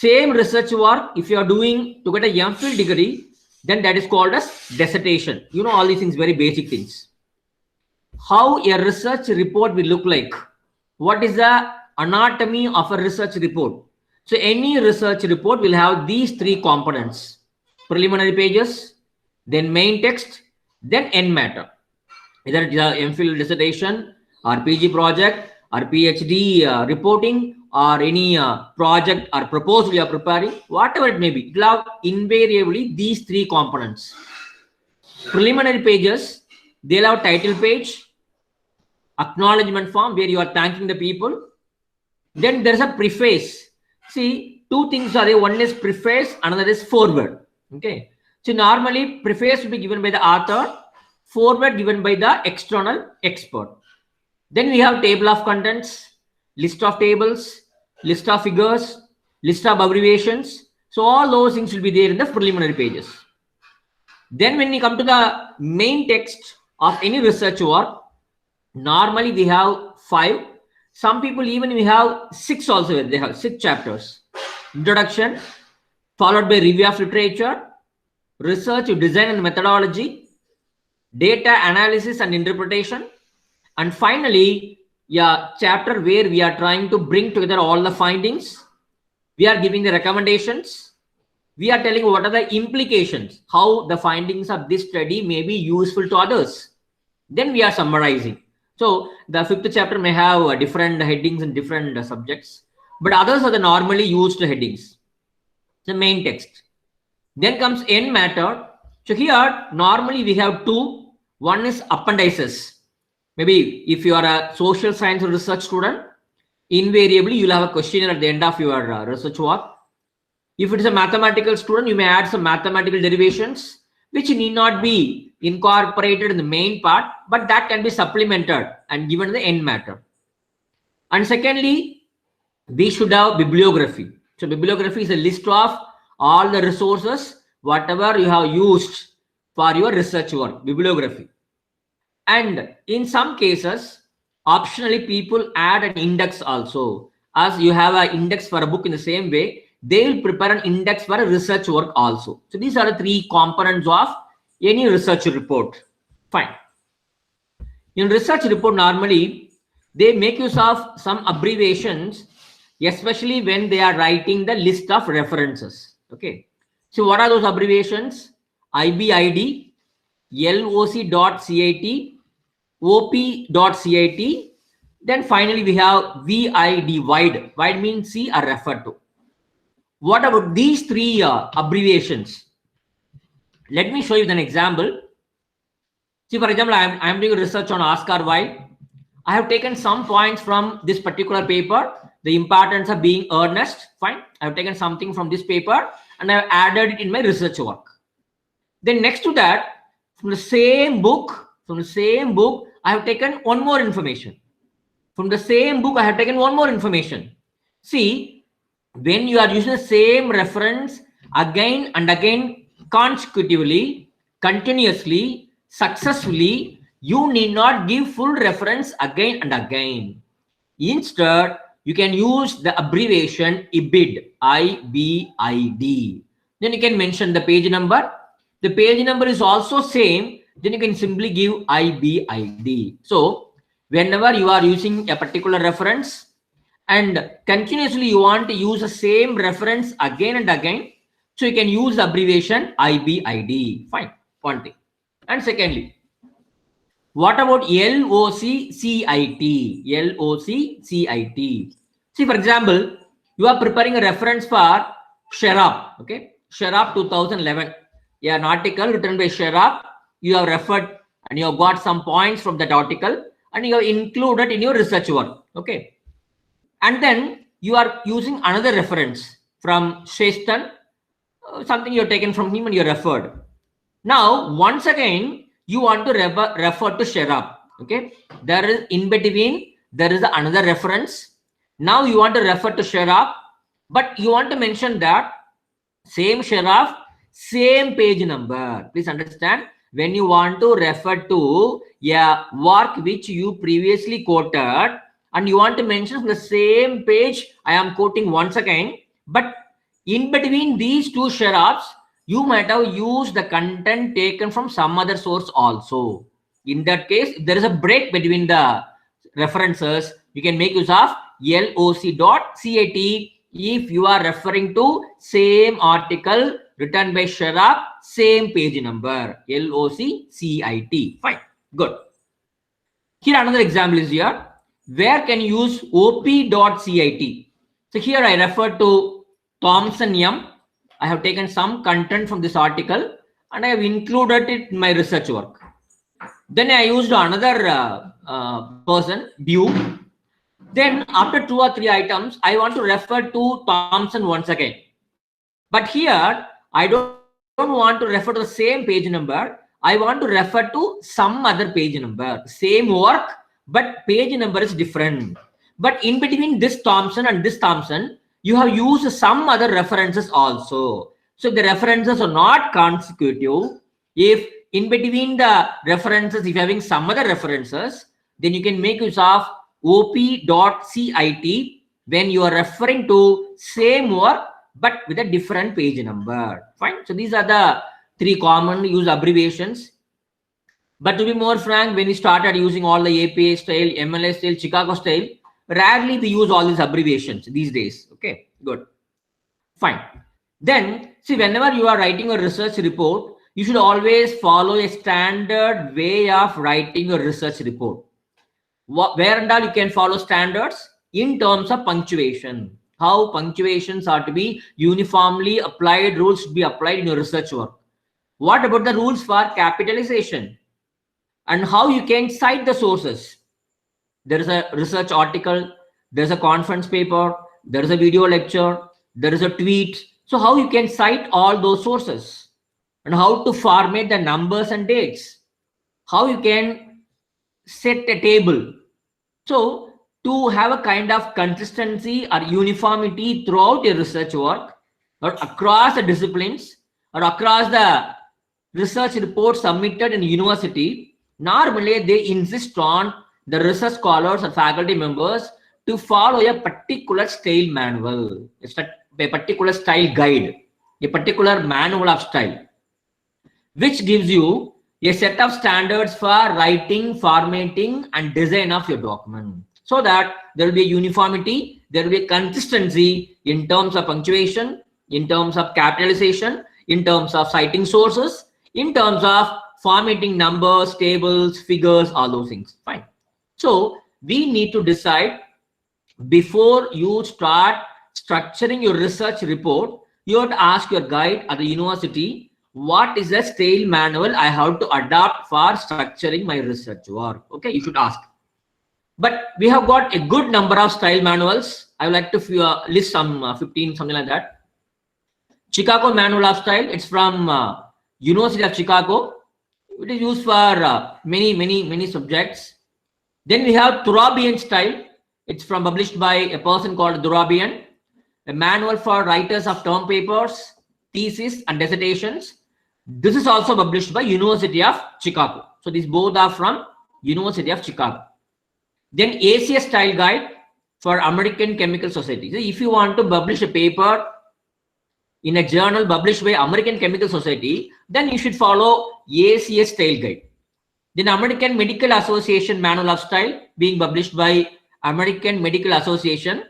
Same research work, if you are doing to get a MPhil degree, then that is called as dissertation. You know all these things, very basic things. How a research report will look like. What is the anatomy of a research report? So any research report will have these three components: preliminary pages, then main text, then end matter. Either it is a MPhil dissertation or PG project or PhD reporting or any project or proposal you are preparing, whatever it may be, it will have invariably these three components. Preliminary pages, they'll have title page, acknowledgement form where you are thanking the people. Then there's a preface. See, two things are there. One is preface, another is foreword. Okay. So normally preface will be given by the author, foreword given by the external expert. Then we have table of contents, list of tables, list of figures, list of abbreviations. So all those things will be there in the preliminary pages. Then when we come to the main text of any research work, normally we have 5. Some people even we have 6 also. They have 6 chapters. Introduction, followed by review of literature, research, design and methodology, data analysis and interpretation, and finally, chapter where we are trying to bring together all the findings. We are giving the recommendations. We are telling what are the implications, how the findings of this study may be useful to others. Then we are summarizing. So the 5th chapter may have different headings and different subjects, but others are the normally used headings. The main text. Then comes end matter. So here normally we have 2. One is appendices. Maybe if you are a social science research student, invariably you will have a questionnaire at the end of your research work. If it is a mathematical student, you may add some mathematical derivations, which need not be incorporated in the main part, but that can be supplemented and given the end matter. And secondly, we should have bibliography. So bibliography is a list of all the resources, whatever you have used for your research work, bibliography. And in some cases, optionally people add an index also. As you have an index for a book in the same way, they will prepare an index for a research work also. So these are the 3 components of any research report. Fine. In research report, normally they make use of some abbreviations, especially when they are writing the list of references. Okay. So what are those abbreviations? IBID, LOC.CIT, OP.CIT. Then finally we have VID, wide. Wide means see or refer to. What about these 3 abbreviations? Let me show you an example. See, for example, I am doing research on Oscar Wilde. I have taken some points from this particular paper, the importance of being earnest. Fine. I have taken something from this paper and I have added it in my research work. Then next to that, from the same book, I have taken one more information. From the same book, I have taken one more information. See, when you are using the same reference again and again, consecutively, continuously, successfully, you need not give full reference again and again. Instead, you can use the abbreviation IBID, I-B-I-D. Then you can mention the page number. The page number is also same. Then you can simply give IBID. So whenever you are using a particular reference and continuously you want to use the same reference again and again, so you can use the abbreviation IBID. Fine. One thing. And secondly, what about LOCCIT? LOCCIT. See, for example, you are preparing a reference for Sharap. Okay, Sharap 2011. Yeah, an article written by Sharap. You have referred and you have got some points from that article and you have included in your research work. Okay, and then you are using another reference from Shestan, something you have taken from him and you referred. Now, once again, you want to refer to Sharap. Okay, there is in between, there is another reference. Now you want to refer to Sharap, but you want to mention that same Sharap, same page number. Please understand, when you want to refer to a work which you previously quoted and you want to mention the same page, I am quoting once again, but In between these two sharabs, you might have used the content taken from some other source also. In that case, if there is a break between the references, you can make use of loc.cat if you are referring to same article written by Sharab, same page number, LOCCIT. Fine, good. Here another example is here. Where can you use op.cit? So here I refer to Thomson M. I have taken some content from this article and I have included it in my research work. Then I used another person, Bew. Then after 2 or 3 items, I want to refer to Thomson once again. But here, I don't want to refer to the same page number. I want to refer to some other page number. Same work, but page number is different. But in between this Thomson and this Thomson, you have used some other references also. So the references are not consecutive. If in between the references, if you're having some other references, then you can make use of op.cit when you are referring to same work but with a different page number. Fine. So these are the 3 common used abbreviations. But to be more frank, when we started using all the APA style, MLS style, Chicago style, rarely we use all these abbreviations these days. Okay, good. Fine. Then, see, whenever you are writing a research report, you should always follow a standard way of writing a research report. Where and all you can follow standards in terms of punctuation. How punctuations are to be uniformly applied, rules should be applied in your research work. What about the rules for capitalization? And how you can cite the sources? There is a research article, there is a conference paper, there is a video lecture, there is a tweet. So how you can cite all those sources? And how to format the numbers and dates? How you can set a table? So to have a kind of consistency or uniformity throughout your research work or across the disciplines or across the research reports submitted in university, normally they insist on the research scholars or faculty members to follow a particular style manual, a particular style guide, a particular manual of style, which gives you a set of standards for writing, formatting, and design of your document, so that there will be a uniformity, there will be a consistency in terms of punctuation, in terms of capitalization, in terms of citing sources, in terms of formatting numbers, tables, figures, all those things. Fine. So we need to decide before you start structuring your research report, you have to ask your guide at the university, what is the style manual I have to adopt for structuring my research work? Okay, you should ask. But we have got a good number of style manuals. I would like to list some 15, something like that. Chicago Manual of Style. It's from University of Chicago. It is used for many subjects. Then we have Turabian Style. It's published by a person called Turabian. A manual for writers of term papers, thesis, and dissertations. This is also published by University of Chicago. So these both are from University of Chicago. Then ACS Style Guide for American Chemical Society. So if you want to publish a paper in a journal published by American Chemical Society, then you should follow ACS Style Guide. Then American Medical Association Manual of Style, being published by American Medical Association.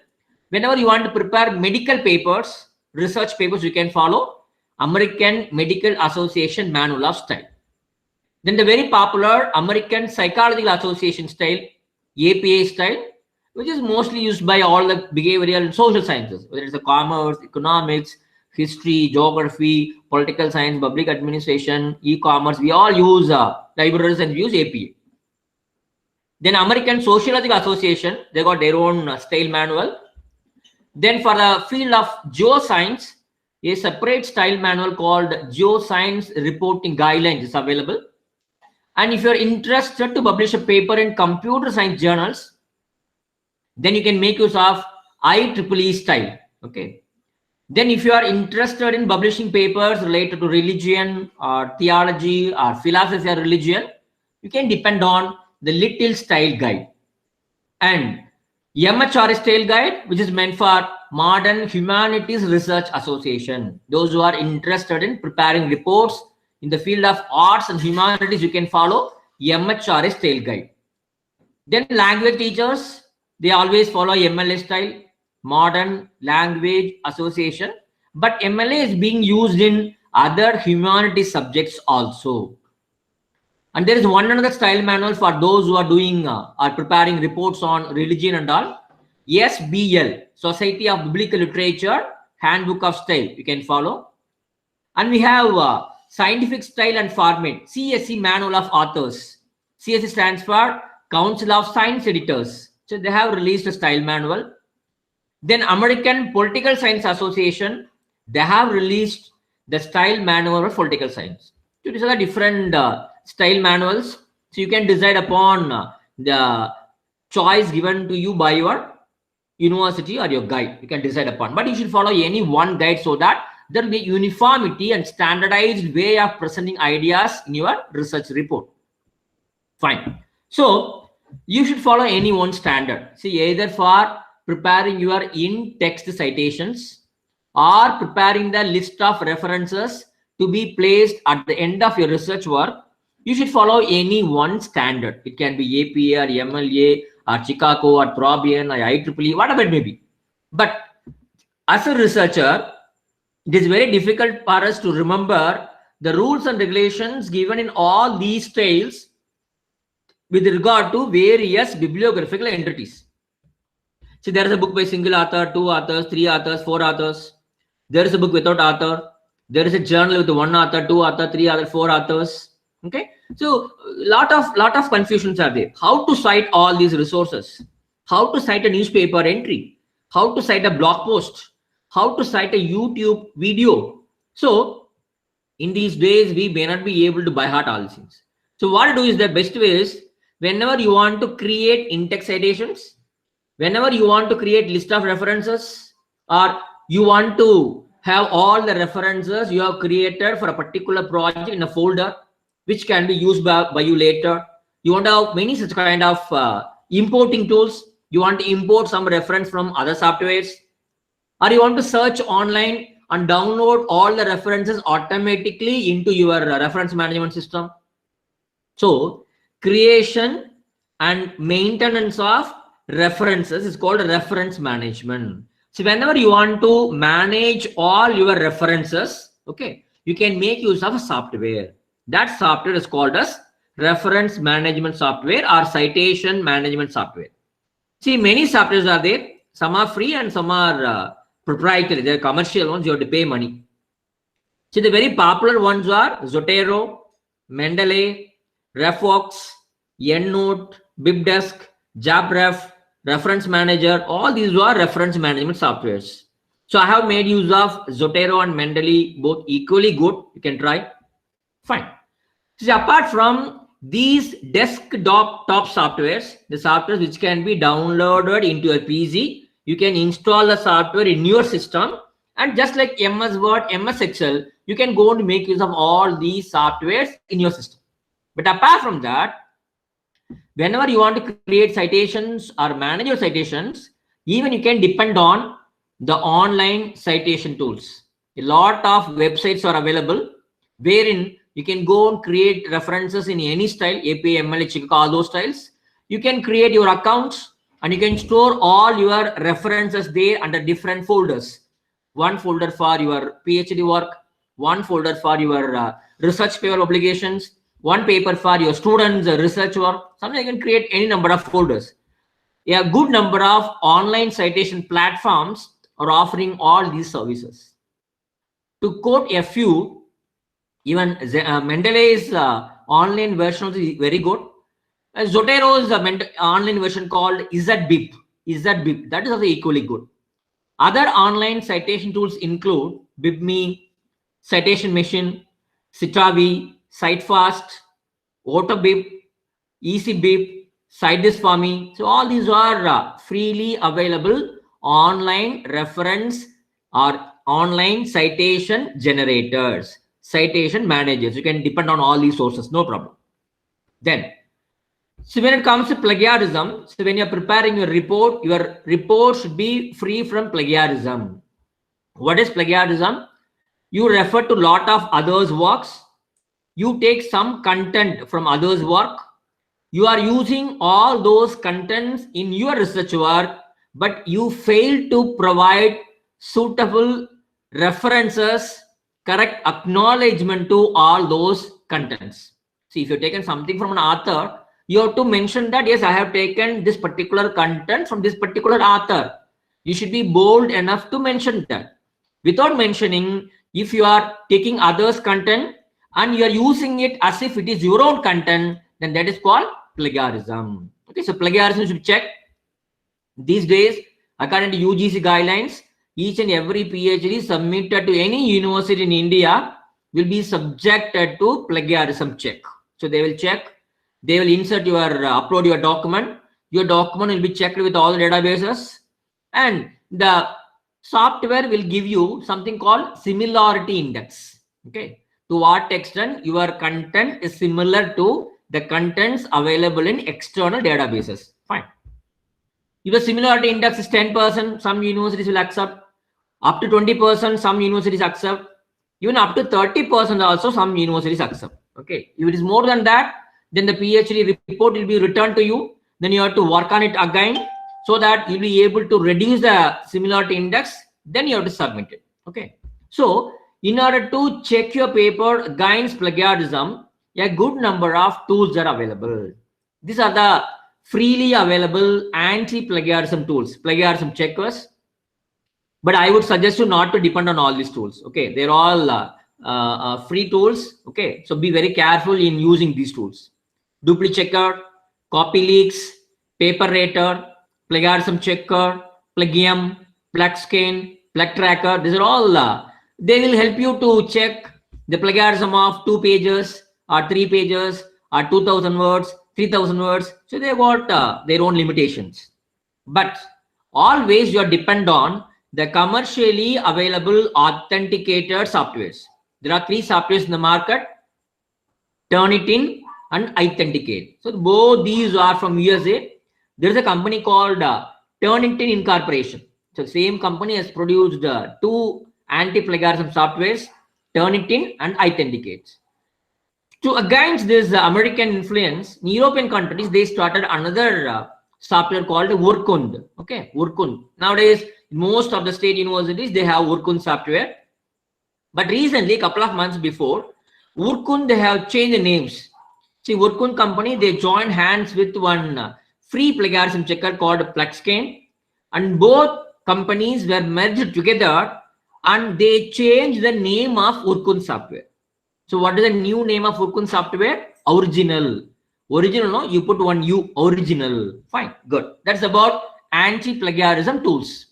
Whenever you want to prepare medical papers, research papers, you can follow American Medical Association Manual of Style. Then the very popular American Psychological Association Style, APA Style, which is mostly used by all the behavioral and social sciences, whether it's commerce, economics, history, geography, political science, public administration, e-commerce. We all use libraries and use APA. Then American Sociological Association, they got their own style manual. Then for the field of geoscience, a separate style manual called Geoscience Reporting Guidelines is available. And if you're interested to publish a paper in computer science journals, then you can make use of IEEE style. Okay. Then if you are interested in publishing papers related to religion or theology or philosophy or religion, you can depend on the Little Style Guide. And MHR Style Guide, which is meant for Modern Humanities Research Association. Those who are interested in preparing reports in the field of arts and humanities, you can follow MHR Style Guide. Then language teachers, they always follow MLA style, Modern Language Association. But MLA is being used in other humanities subjects also. And there is one another style manual for those who are doing or preparing reports on religion and all. SBL, Society of Biblical Literature, Handbook of Style, you can follow. And we have Scientific Style and Format, CSE Manual of Authors. CSE stands for Council of Science Editors. So they have released a style manual. Then American Political Science Association, they have released the style manual of political science. So these are the different style manuals. So you can decide upon the choice given to you by your university or your guide. You can decide upon, but you should follow any one guide so that there will be uniformity and standardized way of presenting ideas in your research report. Fine. So you should follow any one standard. See, either for preparing your in-text citations or preparing the list of references to be placed at the end of your research work, you should follow any one standard. It can be APA or MLA or Chicago or Probian or IEEE, whatever it may be. But as a researcher, it is very difficult for us to remember the rules and regulations given in all these styles with regard to various bibliographical entities. See, there is a book by single author, 2 authors, 3 authors, 4 authors. There is a book without author. There is a journal with 1 author, 2 author, 3 author, 4 authors. Okay, so lot of confusions are there. How to cite all these resources? How to cite a newspaper entry? How to cite a blog post? How to cite a YouTube video? So in these days, we may not be able to by heart all these things. So what to do is the best way is, whenever you want to create in-text citations, whenever you want to create list of references, or you want to have all the references you have created for a particular project in a folder, which can be used by you later. You want to have many such kind of importing tools. You want to import some reference from other softwares, or you want to search online and download all the references automatically into your reference management system. So creation and maintenance of references is called reference management. So whenever you want to manage all your references, okay, you can make use of a software. That software is called as reference management software or citation management software. See, many softwares are there. Some are free and some are proprietary. They're commercial ones. You have to pay money. See, the very popular ones are Zotero, Mendeley, Refox, EndNote, BibDesk, JabRef, Reference Manager. All these are reference management softwares. So I have made use of Zotero and Mendeley, both equally good. You can try. Fine. So apart from these desktop softwares, the softwares which can be downloaded into your PC, you can install the software in your system, and just like MS Word, MS Excel, you can go and make use of all these softwares in your system. But apart from that, whenever you want to create citations or manage your citations, even you can depend on the online citation tools. A lot of websites are available wherein you can go and create references in any style, APA, MLA, Chicago, all those styles. You can create your accounts and you can store all your references there under different folders. One folder for your PhD work, one folder for your research paper obligations, one paper for your students' research work. Sometimes you can create any number of folders. A good number of online citation platforms are offering all these services. To quote a few, even Mendeley's online version is very good. Zotero's online version called ZBib. That is also equally good. Other online citation tools include BibMe, Citation Machine, Citavi, CiteFast, AutoBib, EasyBib, CiteThis4me. So all these are freely available online reference or online citation generators, citation managers. You can depend on all these sources, no problem. Then So when it comes to plagiarism, so when you're preparing your report should be free from plagiarism. What is plagiarism? You refer to lot of others' works. You take some content from others' work. You are using all those contents in your research work, but you fail to provide suitable references, correct acknowledgement to all those contents. See, if you've taken something from an author, you have to mention that, yes, I have taken this particular content from this particular author. You should be bold enough to mention that. Without mentioning, if you are taking others' content and you are using it as if it is your own content, then that is called plagiarism. Okay, so plagiarism should be checked. These days, according to UGC guidelines, each and every PhD submitted to any university in India will be subjected to plagiarism check. So they will check, they will insert your, upload your document. Your document will be checked with all the databases, and the software will give you something called similarity index. Okay, to what extent your content is similar to the contents available in external databases. Fine. If the similarity index is 10%, some universities will accept. Up to 20%, some universities accept. Even up to 30% also some universities accept. Okay. If it is more than that, then the PhD report will be returned to you. Then you have to work on it again so that you'll be able to reduce the similarity index. Then you have to submit it. Okay. So in order to check your paper against plagiarism, a good number of tools are available. These are the freely available anti-plagiarism tools, plagiarism checkers. But I would suggest you not to depend on all these tools. Okay, they're all free tools. Okay, so be very careful in using these tools. DupliChecker, CopyLeaks, PaperRater, Plagiarism Checker, Plagium, PlugScan, PlugTracker. These are all. They will help you to check the plagiarism of 2 pages or 3 pages or 2,000 words, 3,000 words. So they got their own limitations. But always you are depend on the commercially available authenticated softwares. There are 3 softwares in the market: Turnitin and Authenticate. So both these are from USA. There is a company called Turnitin Incorporation. So same company has produced 2 anti-plagiarism softwares, Turnitin and Authenticate. To against this American influence, in European countries, they started another software called Urkund. Okay, Urkund. Nowadays, most of the state universities, they have Urkund software. But recently, a couple of months before, Urkund, they have changed the names. See, Urkund company, they joined hands with one free plagiarism checker called PlugScan, and both companies were merged together and they changed the name of Urkund software. So what is the new name of Urkund software? Original. Original, no? You put one U, original. Fine, good. That's about anti-plagiarism tools.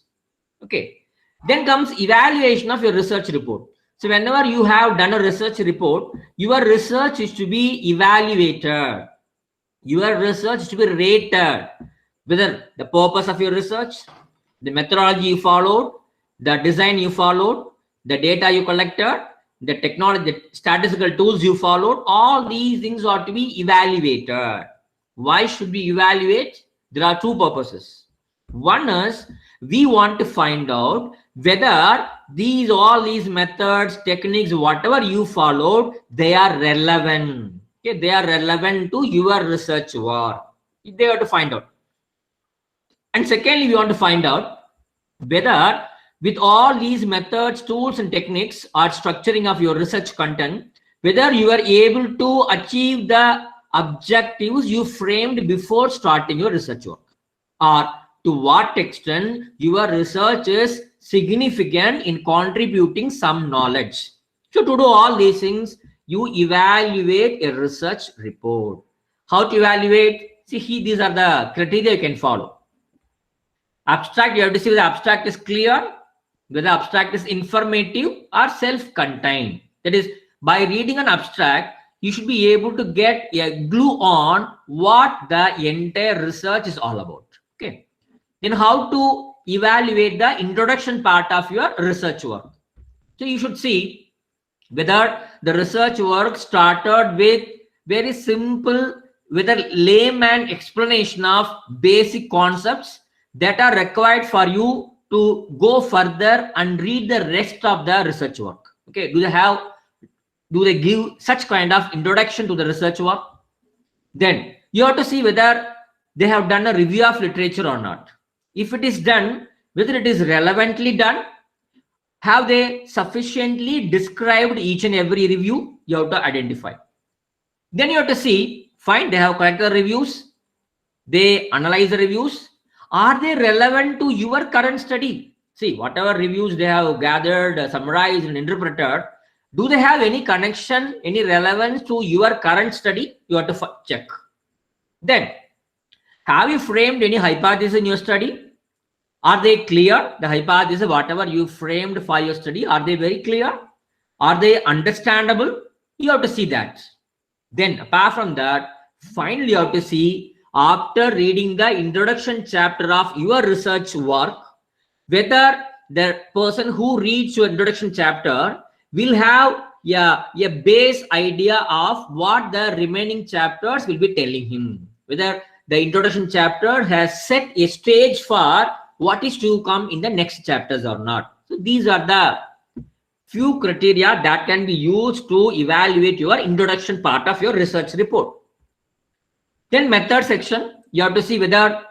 Okay. Then comes evaluation of your research report. So whenever you have done a research report, your research is to be evaluated. Your research is to be rated. Whether the purpose of your research, the methodology you followed, the design you followed, the data you collected, the technology, the statistical tools you followed, all these things are to be evaluated. Why should we evaluate? There are 2 purposes. One is we want to find out whether all these methods, techniques, whatever you followed, they are relevant. Okay, they are relevant to your research work. They have to find out. And secondly, we want to find out whether with all these methods, tools, and techniques or structuring of your research content, whether you are able to achieve the objectives you framed before starting your research work, or to what extent your research is significant in contributing some knowledge. So to do all these things, you evaluate a research report. How to evaluate? See, these are the criteria you can follow. Abstract, you have to see whether the abstract is clear, whether the abstract is informative or self-contained. That is, by reading an abstract, you should be able to get a clue on what the entire research is all about. Okay. Then how to evaluate the introduction part of your research work. So you should see whether the research work started with very simple with a layman explanation of basic concepts that are required for you to go further and read the rest of the research work. Okay, do they give such kind of introduction to the research work? Then you have to see whether they have done a review of literature or not. If it is done, whether it is relevantly done, have they sufficiently described each and every review, you have to identify. Then you have to see, fine, they have collected reviews, they analyze the reviews, are they relevant to your current study? See, whatever reviews they have gathered, summarized and interpreted, do they have any connection, any relevance to your current study? You have to check. Then, have you framed any hypothesis in your study? Are they clear? The hypothesis, whatever you framed for your study, are they very clear? Are they understandable? You have to see that. Then, apart from that, finally, you have to see, after reading the introduction chapter of your research work, whether the person who reads your introduction chapter will have a base idea of what the remaining chapters will be telling him. Whether the introduction chapter has set a stage for what is to come in the next chapters or not. So these are the few criteria that can be used to evaluate your introduction part of your research report. Then method section, you have to see whether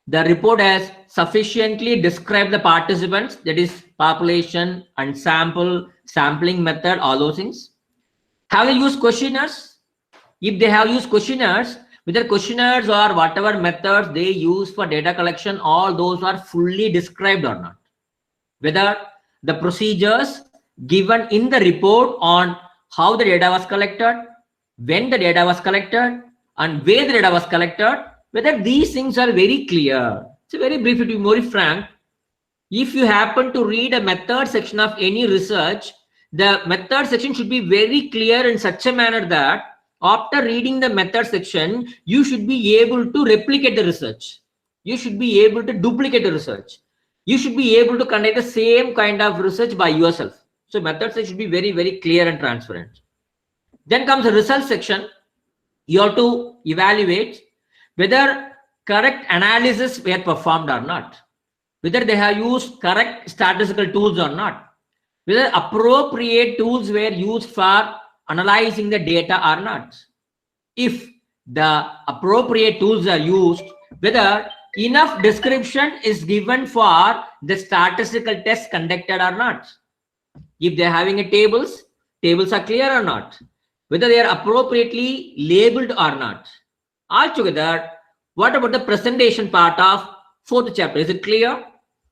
the report has sufficiently described the participants, that is population and sampling method, all those things. Have they used questionnaires? If they have used questionnaires, whether questionnaires or whatever methods they use for data collection, all those are fully described or not. Whether the procedures given in the report on how the data was collected, when the data was collected, and where the data was collected, whether these things are very clear. So very brief, to be more frank, if you happen to read a method section of any research, the method section should be very clear in such a manner that after reading the method section, you should be able to replicate the research. You should be able to duplicate the research. You should be able to conduct the same kind of research by yourself. So method section should be very, very clear and transparent. Then comes the result section. You have to evaluate whether correct analysis were performed or not, whether they have used correct statistical tools or not, whether appropriate tools were used for analyzing the data or not. If the appropriate tools are used, whether enough description is given for the statistical test conducted or not. If they're having a tables are clear or not, whether they are appropriately labeled or not. Altogether, what about the presentation part of fourth chapter? Is it clear?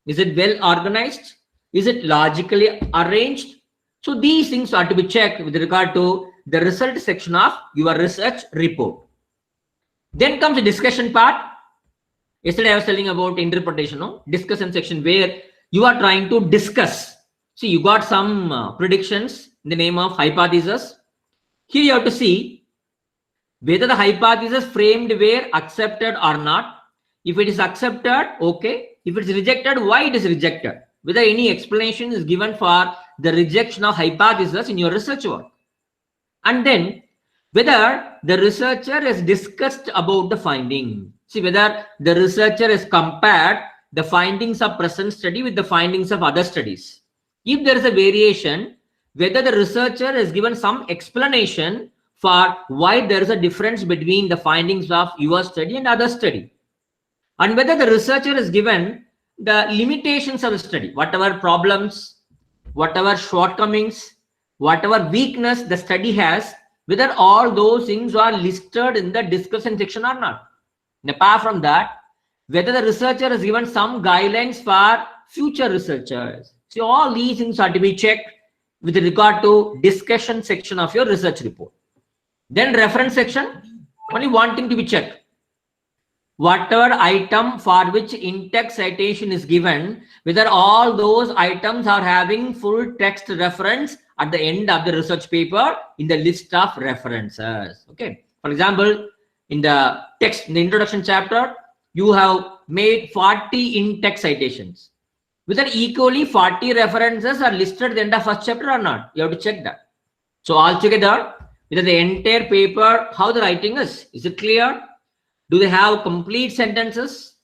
Is it well organized? Is it logically arranged? So these things are to be checked with regard to the result section of your research report. Then comes the discussion part. Yesterday I was telling about interpretation, no? Discussion section where you are trying to discuss. See, you got some predictions in the name of hypothesis. Here you have to see whether the hypothesis framed were accepted or not. If it is accepted, okay. If it is rejected, why it is rejected? Whether any explanation is given for the rejection of hypothesis in your research work. And then whether the researcher has discussed about the finding. See, whether the researcher has compared the findings of present study with the findings of other studies. If there is a variation, whether the researcher has given some explanation for why there is a difference between the findings of your study and other study. And whether the researcher has given the limitations of the study, whatever problems, whatever shortcomings, whatever weakness the study has, whether all those things are listed in the discussion section or not. And apart from that, whether the researcher has given some guidelines for future researchers. So all these things are to be checked with regard to discussion section of your research report. Then reference section, only one thing to be checked. Whatever item for which in-text citation is given, whether all those items are having full text reference at the end of the research paper in the list of references. Okay. For example, in the text, in the introduction chapter, you have made 40 in-text citations. Whether equally 40 references are listed at the end of first chapter or not. You have to check that. So altogether, Is it the entire paper? How the writing is? Is it clear? Do they have complete sentences?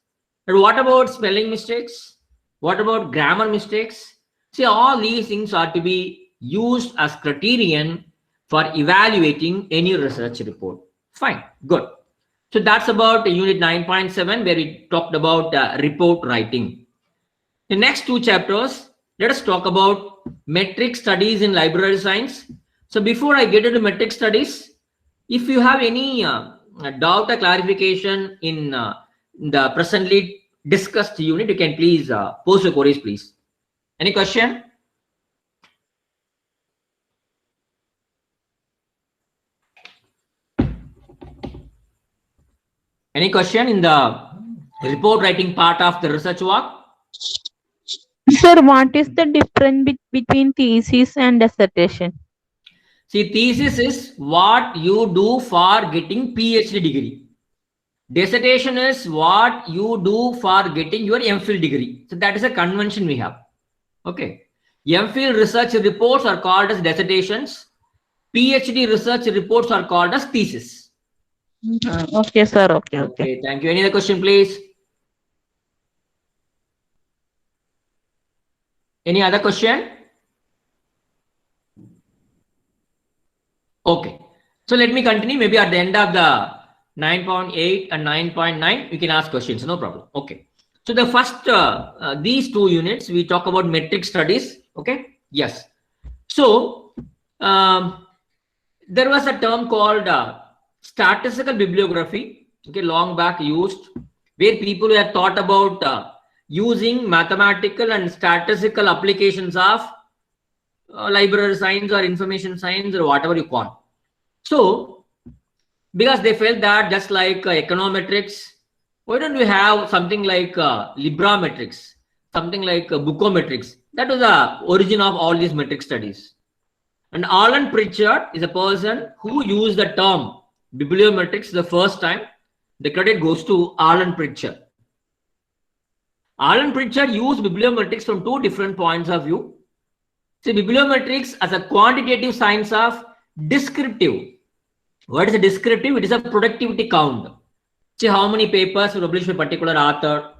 And what about spelling mistakes? What about grammar mistakes? See, all these things are to be used as criterion for evaluating any research report. Fine, good. So that's about unit 9.7 where we talked about report writing. The next two chapters, let us talk about metric studies in library science. So before I get into metric studies, if you have any doubt or clarification in the presently discussed unit, you can please post your queries, please. Any question? Any question in the report writing part of the research work? Sir, what is the difference between thesis and dissertation? See, thesis is what you do for getting PhD degree. Dissertation is what you do for getting your MPhil degree. So that is a convention we have. Okay. MPhil research reports are called as dissertations. PhD research reports are called as thesis. Okay, sir. Okay. Thank you. Any other question, please? Any other question? Okay. So let me continue. Maybe at the end of the 9.8 and 9.9, you can ask questions. No problem. Okay. So the first, these two units, we talk about metric studies. Okay. Yes. So there was a term called statistical bibliography. Okay. Long back used, where people were taught about using mathematical and statistical applications of library science or information science or whatever you call. So, because they felt that just like econometrics, why don't we have something like librametrics, something like bookometrics? That was the origin of all these metric studies. And Alan Pritchard is a person who used the term bibliometrics the first time. The credit goes to Alan Pritchard. Alan Pritchard used bibliometrics from two different points of view. See, bibliometrics as a quantitative science of descriptive. What is a descriptive? It is a productivity count. See how many papers are published by a particular author,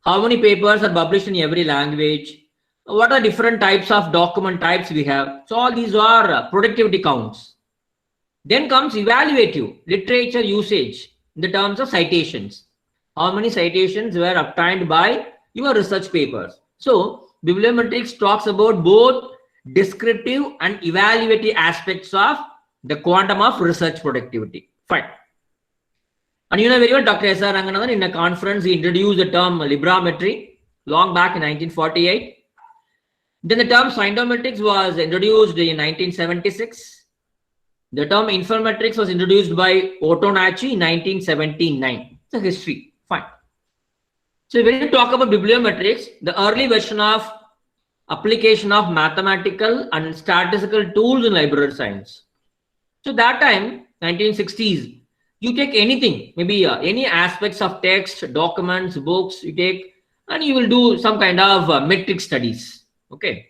how many papers are published in every language, what are different types of document types we have. So all these are productivity counts. Then comes evaluative, literature usage in the terms of citations. How many citations were obtained by your research papers. So bibliometrics talks about both descriptive and evaluative aspects of the quantum of research productivity. Fine. And you know very well, Dr. S.R. Ranganathan, in a conference, he introduced the term librametry long back in 1948. Then the term scientometrics was introduced in 1976. The term informametrics was introduced by Otto Nachi in 1979. It's a history. Fine. So when you talk about bibliometrics, the early version of application of mathematical and statistical tools in library science. So that time, 1960s, you take anything, maybe any aspects of text, documents, books, you take, and you will do some kind of metric studies. Okay.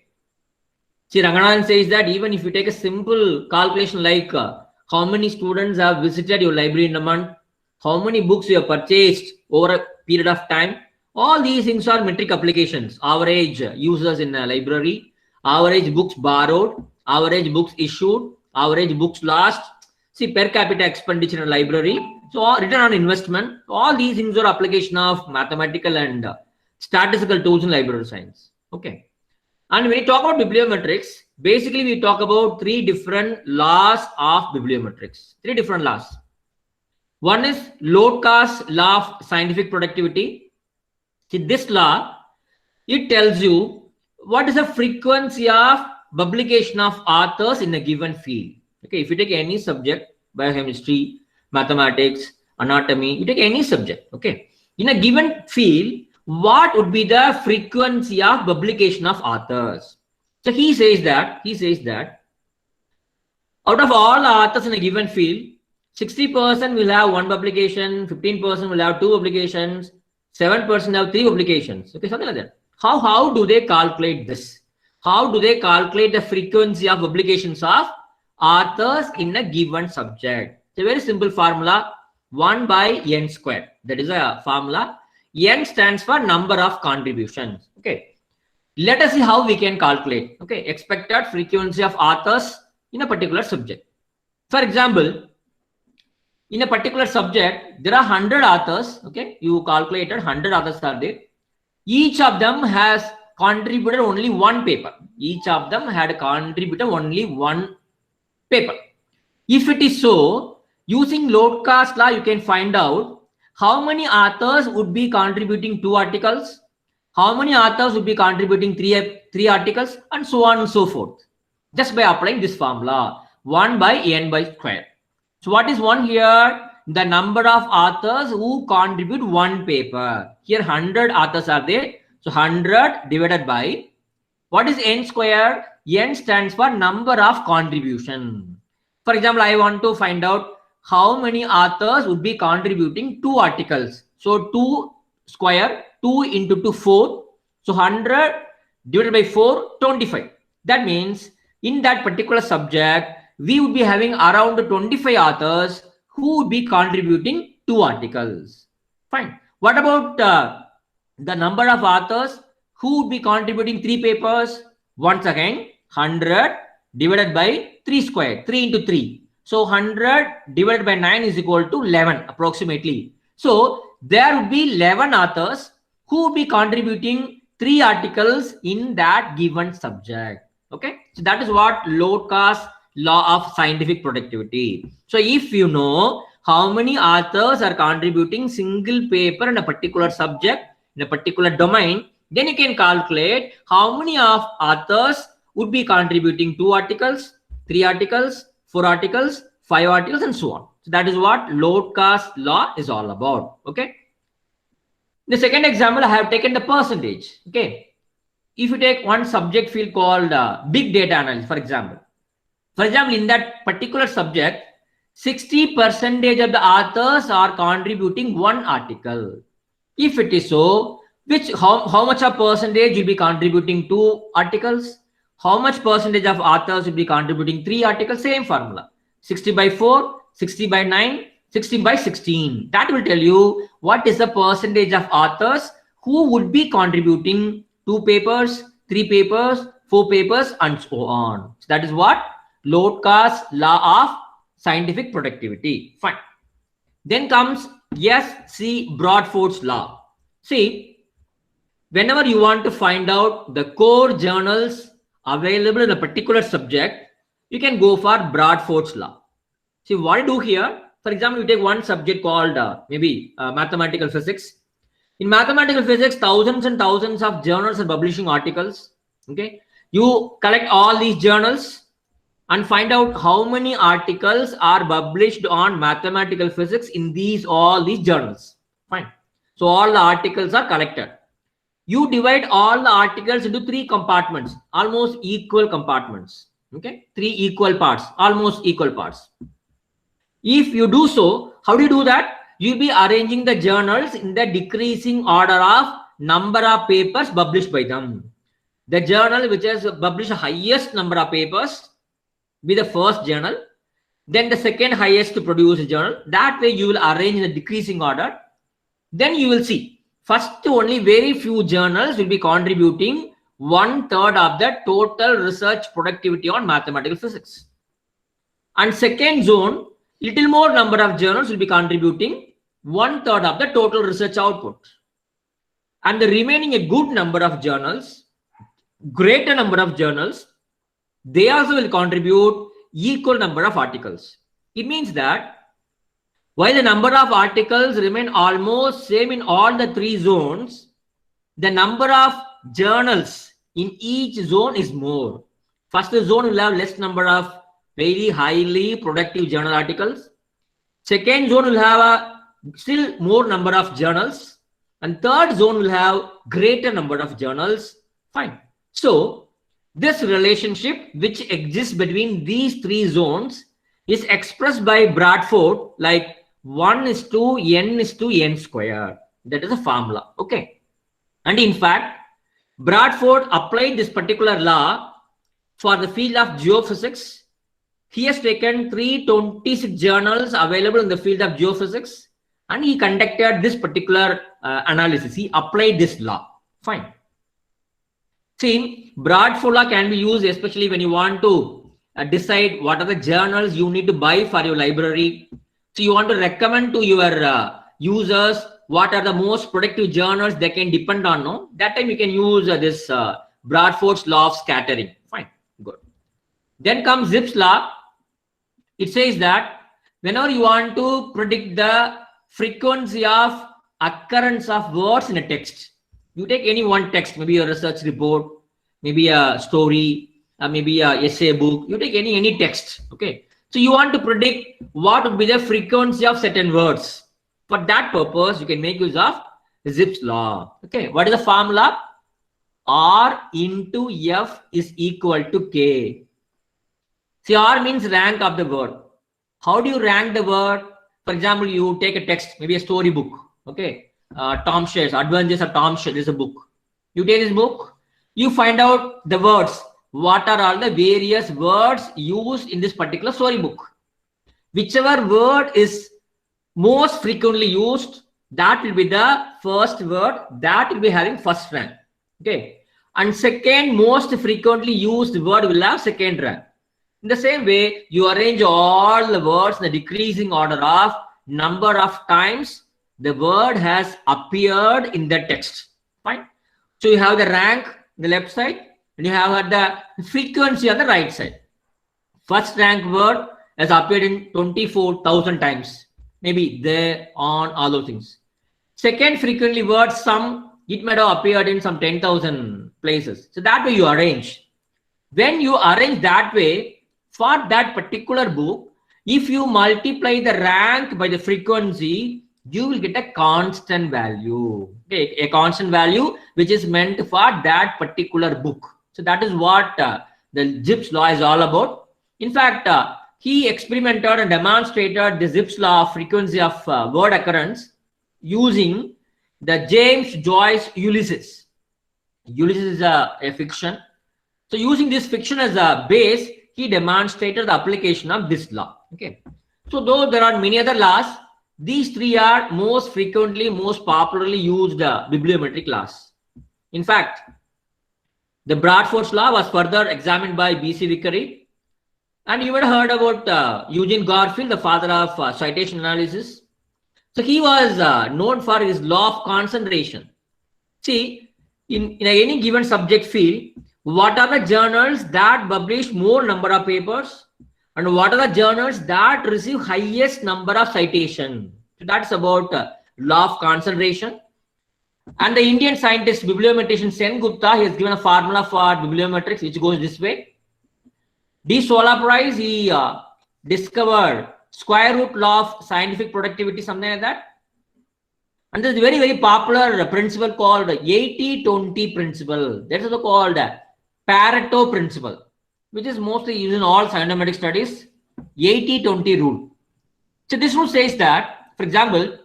See, Ranganathan says that even if you take a simple calculation like how many students have visited your library in a month, how many books you have purchased over a period of time, all these things are metric applications. Average users in a library, average books borrowed, average books issued, average books lost, see per capita expenditure in a library, so all return on investment, all these things are application of mathematical and statistical tools in library science. Okay. And when we talk about bibliometrics, basically we talk about three different laws of bibliometrics. Three different laws. One is Lodka's law of scientific productivity. See, this law, it tells you what is the frequency of publication of authors in a given field. Okay, if you take any subject, biochemistry, mathematics, anatomy, you take any subject, okay, in a given field, what would be the frequency of publication of authors? So he says that out of all the authors in a given field, 60% will have one publication, 15% will have two publications, 7% have three publications. Okay, something like that. How do they calculate this? How do they calculate the frequency of publications of authors in a given subject. It's a very simple formula, 1 by n square. That is a formula. N stands for number of contributions. Okay. Let us see how we can calculate. Okay. Expected frequency of authors in a particular subject. For example, in a particular subject, there are 100 authors. Okay. You calculated 100 authors are there. Each of them has contributed only one paper. Each of them had contributed only one paper. If it is so, using load cost law, you can find out how many authors would be contributing 2 articles, how many authors would be contributing three articles, and so on and so forth. Just by applying this formula, 1 by n by square. So what is 1 here? The number of authors who contribute one paper. Here 100 authors are there. So 100 divided by, what is n square? N stands for number of contribution. For example, I want to find out how many authors would be contributing 2 articles. So 2 square, 2 into 2, 4. So 100 divided by 4, 25. That means in that particular subject, we would be having around 25 authors who would be contributing 2 articles. Fine. What about the number of authors who would be contributing 3 papers? Once again, 100 divided by 3 square, 3 into 3. So 100 divided by 9 is equal to 11 approximately. So there would be 11 authors who would be contributing 3 articles in that given subject. Okay. So that is what load cost law of scientific productivity. So if you know how many authors are contributing single paper in a particular subject, in a particular domain, then you can calculate how many of authors would be contributing 2 articles, 3 articles, 4 articles, 5 articles, and so on. So that is what load cost law is all about. Okay. The second example, I have taken the percentage. Okay. If you take one subject field called big data analysis, for example, in that particular subject, 60% of the authors are contributing 1 article. If it is so, how much of percentage will be contributing 2 articles? How much percentage of authors will be contributing 3 articles? Same formula. 60 by 4, 60 by 9, 60 by 16. That will tell you what is the percentage of authors who would be contributing 2 papers, 3 papers, 4 papers, and so on. So that is what load cost law of scientific productivity. Fine. Then comes S.C. Bradford's law. See, whenever you want to find out the core journals available in a particular subject, you can go for Bradford's law. See, what I do here, for example, you take one subject called mathematical physics. In mathematical physics, thousands and thousands of journals are publishing articles. Okay, you collect all these journals and find out how many articles are published on mathematical physics in all these journals. Fine. So all the articles are collected. You divide all the articles into 3 compartments, almost equal compartments. Okay, 3 equal parts, almost equal parts. If you do so, how do you do that? You'll be arranging the journals in the decreasing order of number of papers published by them. The journal which has published the highest number of papers be the first journal, then the second highest to produce journal. That way you will arrange in a decreasing order. Then you will see first only very few journals will be contributing 1/3 of the total research productivity on mathematical physics. And second zone, little more number of journals will be contributing 1/3 of the total research output. And the remaining a good number of journals, greater number of journals, they also will contribute equal number of articles. It means that while the number of articles remain almost same in all the 3 zones, the number of journals in each zone is more. First zone will have less number of very highly productive journal articles. Second zone will have a still more number of journals. And third zone will have greater number of journals. Fine. So this relationship which exists between these 3 zones is expressed by Bradford like 1:n square. That is a formula. Okay. And in fact, Bradford applied this particular law for the field of geophysics. He has taken 326 journals available in the field of geophysics, and he conducted this particular analysis. He applied this law. Fine. See, Bradford law can be used especially when you want to decide what are the journals you need to buy for your library. So you want to recommend to your users what are the most productive journals they can depend on. No, that time you can use this Bradford's law of scattering. Fine, good. Then comes Zipf's law. It says that whenever you want to predict the frequency of occurrence of words in a text, you take any one text, maybe a research report, maybe a story, maybe a essay book. You take any text. Okay. So you want to predict what would be the frequency of certain words. For that purpose, you can make use of Zipf's law. Okay. What is the formula? R into F is equal to K. See, R means rank of the word. How do you rank the word? For example, you take a text, maybe a story book. Okay. Tom Sharpe's Adventures of Tom Sharpe is a book. You take this book, you find out the words. What are all the various words used in this particular storybook? Whichever word is most frequently used, that will be the first word, that will be having first rank. Okay. And second most frequently used word will have second rank. In the same way, you arrange all the words in the decreasing order of number of times the word has appeared in the text. Fine. So you have the rank on the left side and you have the frequency on the right side. First rank word has appeared in 24,000 times. Maybe there, on, all those things. Second frequently word, it might have appeared in some 10,000 places. So that way you arrange. When you arrange that way, for that particular book, if you multiply the rank by the frequency, you will get a constant value. Okay, a constant value which is meant for that particular book. So that is what the Zipf's law is all about. In fact, he experimented and demonstrated the Zipf's law of frequency of word occurrence using the James Joyce Ulysses. Ulysses is a fiction. So using this fiction as a base, he demonstrated the application of this law. Okay. So though there are many other laws, these three are most frequently, most popularly used bibliometric laws. In fact, the Bradford's law was further examined by B.C. Vickery. And you would have heard about Eugene Garfield, the father of citation analysis. So he was known for his law of concentration. See, in any given subject field, what are the journals that publish more number of papers and what are the journals that receive highest number of citation? So that's about law of concentration. And the Indian scientist bibliometrician Sen Gupta, he has given a formula for bibliometrics which goes this way. De Sola-Price, he discovered square root law of scientific productivity, something like that. And there's a very, very popular principle called 80-20 principle. That's also called Pareto principle, which is mostly used in all scientific studies, 80-20 rule. So this rule says that, for example,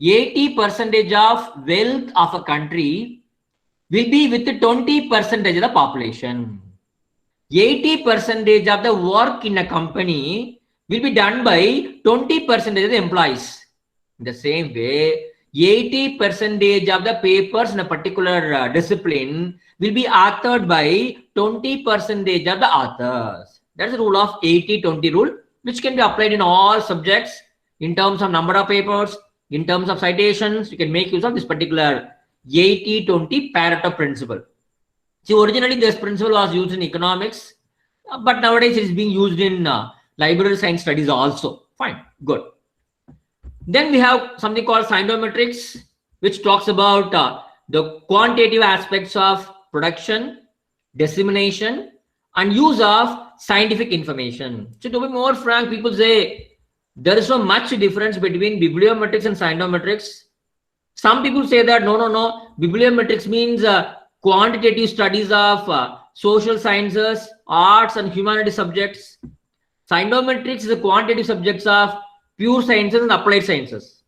80% of wealth of a country will be with 20% of the population. 80% of the work in a company will be done by 20% of the employees. In the same way, 80% of the papers in a particular discipline will be authored by 20% of the authors. That's the rule of 80-20 rule, which can be applied in all subjects in terms of number of papers, in terms of citations. You can make use of this particular 80-20 Pareto principle. See, originally this principle was used in economics, but nowadays it is being used in library science studies also. Fine, good. Then we have something called scientometrics, which talks about the quantitative aspects of production, dissemination, and use of scientific information. So to be more frank, people say there is so much difference between bibliometrics and scientometrics. Some people say that no, bibliometrics means quantitative studies of social sciences, arts, and humanities subjects. Scientometrics is the quantitative subjects of pure sciences and applied sciences.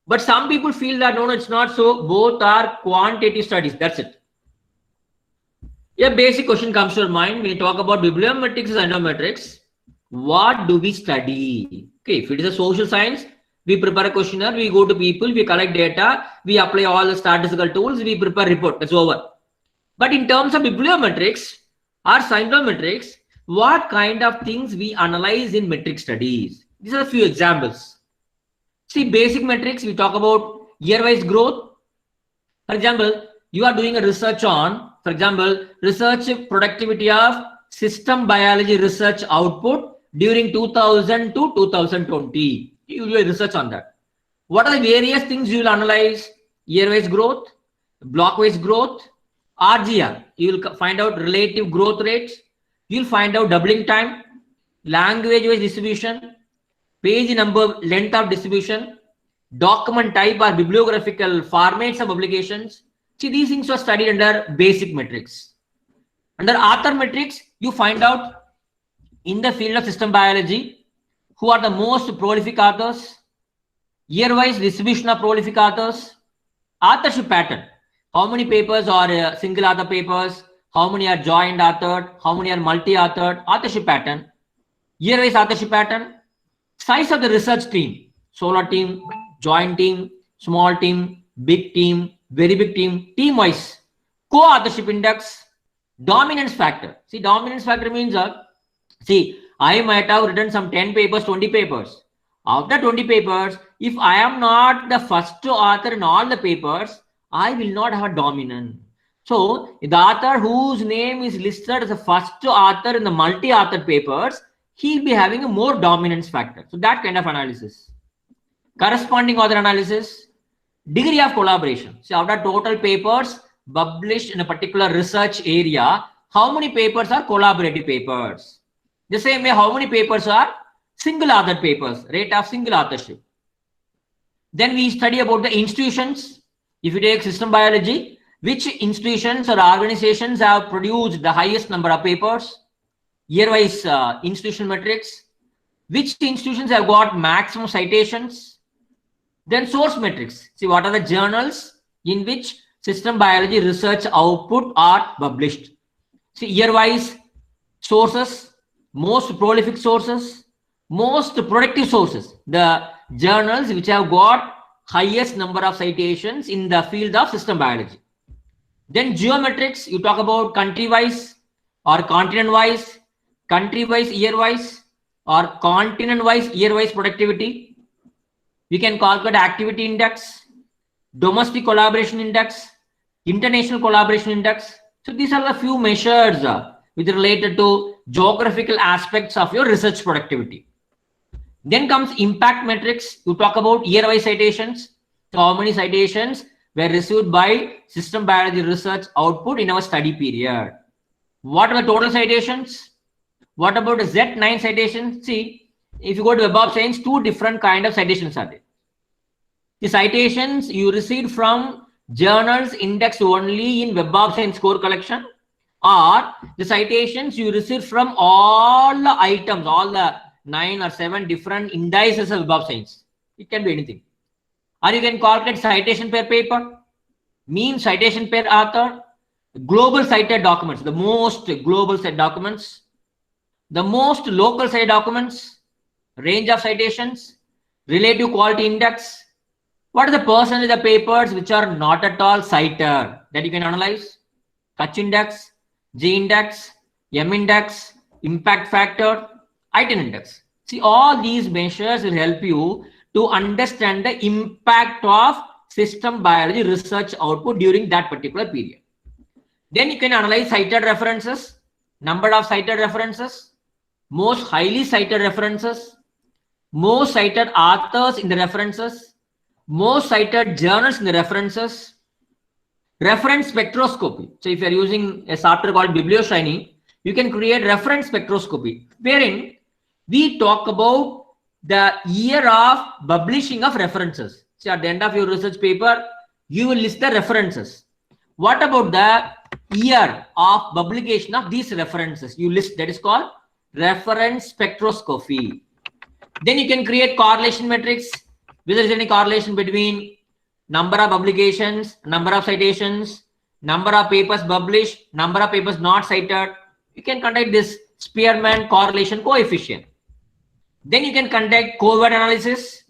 But some people feel that no, it's not so. Both are quantitative studies. That's it. A basic question comes to your mind when you talk about bibliometrics and scientometrics. What do we study? Okay, if it is a social science, we prepare a questionnaire, we go to people, we collect data, we apply all the statistical tools, we prepare report. That's over. But in terms of bibliometrics or scientometrics, what kind of things we analyze in metric studies? These are a few examples. See, basic metrics, we talk about year-wise growth. For example, you are doing a research on, for example, research productivity of system biology research output during 2000 to 2020. You do a research on that. What are the various things you will analyze? Year-wise growth, block-wise growth, RGR. You will find out relative growth rates. You will find out doubling time, language-wise distribution, page number, length of distribution, document type or bibliographical formats of publications. See, these things are studied under basic metrics. Under author metrics, you find out in the field of system biology who are the most prolific authors, year-wise distribution of prolific authors, authorship pattern. How many papers are single author papers? How many are joint authored? How many are multi-authored? Authorship pattern, year-wise authorship pattern, size of the research team, solo team, joint team, small team, big team, very big team, team-wise, co-authorship index, dominance factor. See, dominance factor means, see, I might have written some 10 papers, 20 papers. After 20 papers, if I am not the first author in all the papers, I will not have a dominant. So, the author whose name is listed as the first author in the multi-author papers, he will be having a more dominance factor. So, that kind of analysis. Corresponding author analysis, degree of collaboration. So, out of total papers published in a particular research area, how many papers are collaborative papers? The same way, how many papers are single author papers, rate of single authorship. Then we study about the institutions. If you take system biology, which institutions or organizations have produced the highest number of papers, year-wise institutional metrics, which institutions have got maximum citations, then source metrics. See, what are the journals in which system biology research output are published. See, year-wise sources, most prolific sources, most productive sources, the journals which have got highest number of citations in the field of system biology. Then geometrics, you talk about country-wise or continent-wise, country-wise, year-wise, or continent-wise, year-wise productivity. We can calculate activity index, domestic collaboration index, international collaboration index. So these are the few measures which are related to geographical aspects of your research productivity. Then comes impact metrics. You talk about year-wise citations. So how many citations were received by system biology research output in our study period? What are the total citations? What about the Z9 citations? See, if you go to Web of Science, two different kind of citations are there. The citations you received from journals indexed only in Web of Science core collection, or the citations you received from all the items, all the 9 or 7 different indices of Web of Science. It can be anything. Or you can calculate citation per paper, mean citation per author, global cited documents, the most global cited documents, the most local cited documents, range of citations, relative quality index. What are the percentage of papers which are not at all cited that you can analyze? Kutch index, G index, M index, impact factor, item index. See, all these measures will help you to understand the impact of system biology research output during that particular period. Then you can analyze cited references, number of cited references, most highly cited references, most cited authors in the references, most cited journals in the references, reference spectroscopy. So if you are using a software called BiblioShiny, you can create reference spectroscopy, wherein we talk about the year of publishing of references. So at the end of your research paper, you will list the references. What about the year of publication of these references? You list, that is called reference spectroscopy. Then you can create correlation metrics. Whether there is any correlation between number of publications, number of citations, number of papers published, number of papers not cited. You can conduct this Spearman correlation coefficient. Then you can conduct co-word analysis,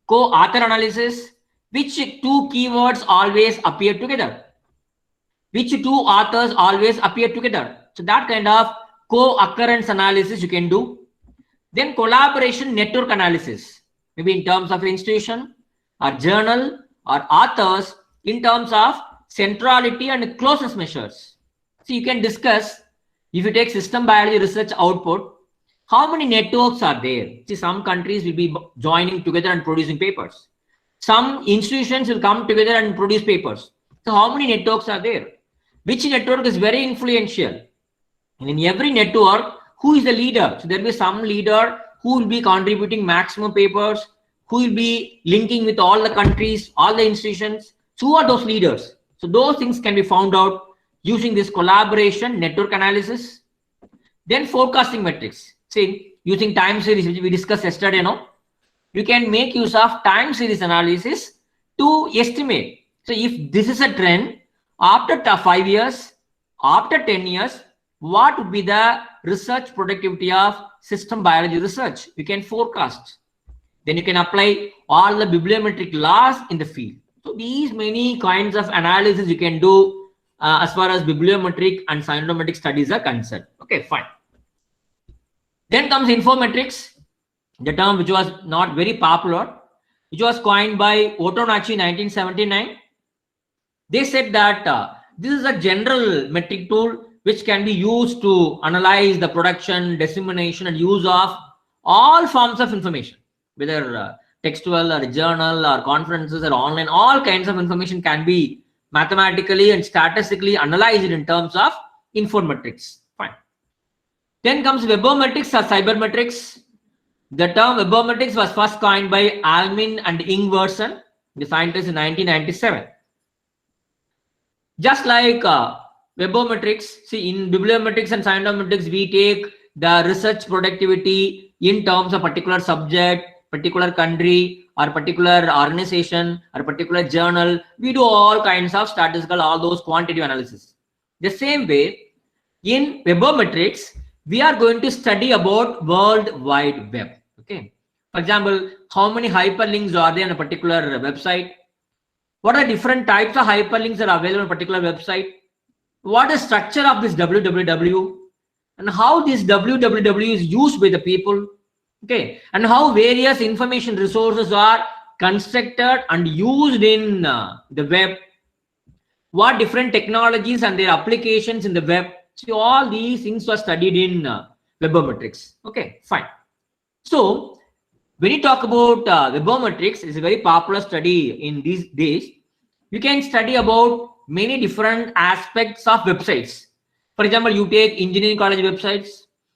co-author analysis, which two keywords always appear together, which two authors always appear together. So that kind of co-occurrence analysis you can do. Then collaboration network analysis, maybe in terms of institution or journal or authors, in terms of centrality and closeness measures. So you can discuss, if you take system biology research output, how many networks are there? See, some countries will be joining together and producing papers. Some institutions will come together and produce papers. So how many networks are there? Which network is very influential? And in every network, who is the leader? So there will be some leader who will be contributing maximum papers, who will be linking with all the countries, all the institutions. So who are those leaders? So those things can be found out using this collaboration network analysis. Then forecasting metrics. See, using time series, which we discussed yesterday, you can make use of time series analysis to estimate. So if this is a trend, after 5 years, after 10 years, what would be the research productivity of system biology research? You can forecast. Then you can apply all the bibliometric laws in the field. So these many kinds of analysis you can do as far as bibliometric and cyanometric studies are concerned. Okay, fine. Then comes infometrics, the term which was not very popular, which was coined by Otonacci in 1979. They said that this is a general metric tool which can be used to analyze the production, dissemination, and use of all forms of information, whether textual or journal or conferences or online, all kinds of information can be mathematically and statistically analyzed in terms of infometrics. Fine. Then comes webometrics or cybermetrics. The term webometrics was first coined by Almin and Ingwersen, the scientists, in 1997. Just like webometrics, see, in bibliometrics and cyanometrics, we take the research productivity in terms of particular subject, particular country, or particular organization, or particular journal. We do all kinds of statistical, all those quantitative analysis. The same way, in webometrics, we are going to study about World Wide Web. Okay. For example, how many hyperlinks are there on a particular website? What are different types of hyperlinks that are available on a particular website? What is the structure of this www? And how this www is used by the people? Okay. And how various information resources are constructed and used in the web? What different technologies and their applications in the web? So all these things were studied in webometrics. Okay, fine. So when you talk about webometrics, it's a very popular study in these days. You can study about many different aspects of websites. For example, you take engineering college websites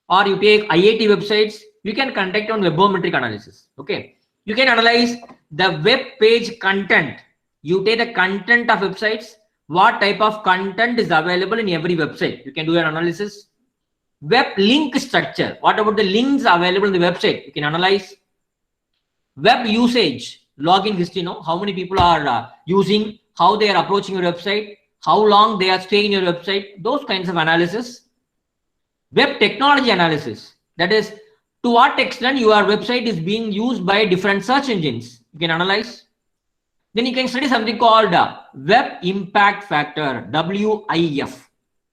or you take IIT websites, you can conduct on webometric analysis. Okay, you can analyze the web page content. You take the content of websites, what type of content is available in every website. You can do an analysis. Web link structure. What about the links available in the website? You can analyze. Web usage, login history, how many people are using, how they are approaching your website, how long they are staying in your website, those kinds of analysis. Web technology analysis, that is, to what extent your website is being used by different search engines. You can analyze. Then you can study something called Web Impact Factor, WIF.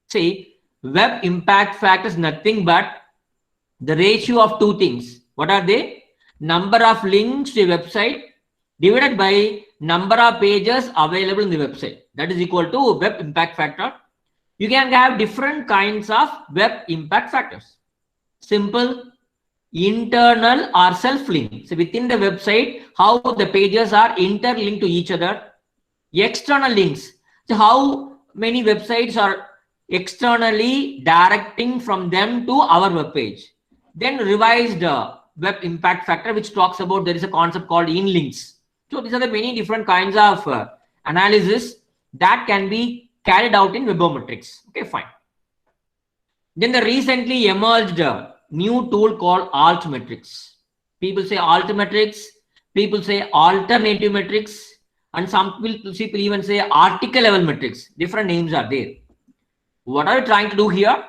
See, Web Impact Factor is nothing but the ratio of two things. What are they? Number of links to a website divided by number of pages available in the website. That is equal to Web Impact Factor. You can have different kinds of Web Impact Factors. Simple, internal, or self-link. So within the website, how the pages are interlinked to each other. External links. So how many websites are externally directing from them to our web page. Then revised Web Impact Factor, which talks about there is a concept called in-links. So these are the many different kinds of analysis that can be carried out in webometrics. Okay, fine. Then the recently emerged new tool called altmetrics. People say altmetrics, people say alternative metrics, and some people even say article level metrics. Different names are there. What are we trying to do here?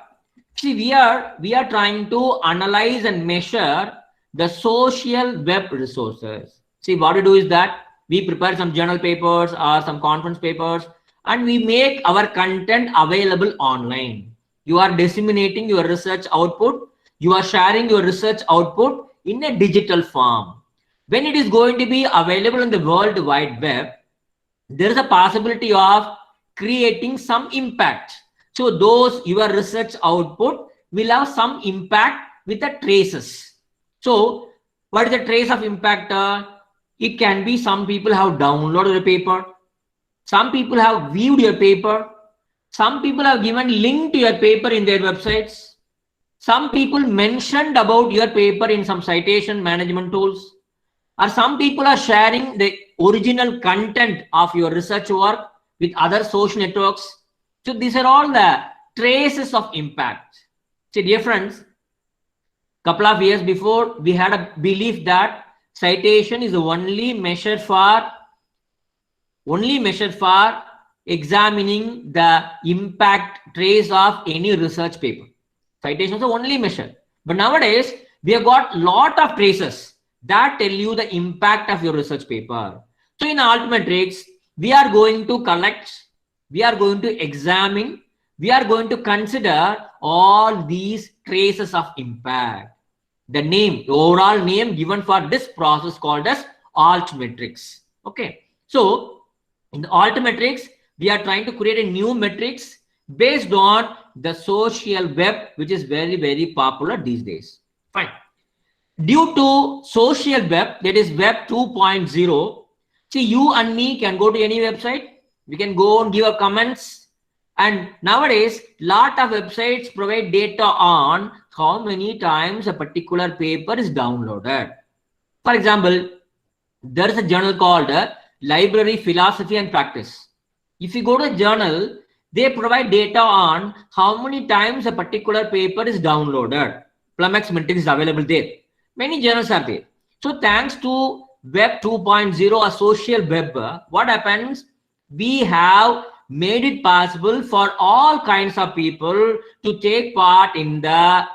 See, we are trying to analyze and measure the social web resources. See, what we do is that we prepare some journal papers or some conference papers and we make our content available online. You are disseminating your research output. You are sharing your research output in a digital form. When it is going to be available in the World Wide Web, there is a possibility of creating some impact. So those your research output will have some impact with the traces. So what is the trace of impact? It can be some people have downloaded a paper, some people have viewed your paper, some people have given link to your paper in their websites, some people mentioned about your paper in some citation management tools, or some people are sharing the original content of your research work with other social networks. So these are all the traces of impact. See, dear friends, couple of years before, we had a belief that citation is only measured for examining the impact trace of any research paper. Citation is the only measure. But nowadays, we have got lot of traces that tell you the impact of your research paper. So in Altmetrics, we are going to collect, we are going to examine, we are going to consider all these traces of impact. The name, the overall name given for this process called as Altmetrics. Okay. So in the Altmetrics, we are trying to create a new metrics based on the social web, which is very, very popular these days. Fine. Due to social web, that is web 2.0, see, you and me can go to any website. We can go and give our comments. And nowadays, lot of websites provide data on how many times a particular paper is downloaded. For example, there is a journal called Library Philosophy and Practice. If you go to a journal, they provide data on how many times a particular paper is downloaded. Plumex metrics is available there. Many journals are there. So thanks to web 2.0 or social web, what happens? We have made it possible for all kinds of people to take part in the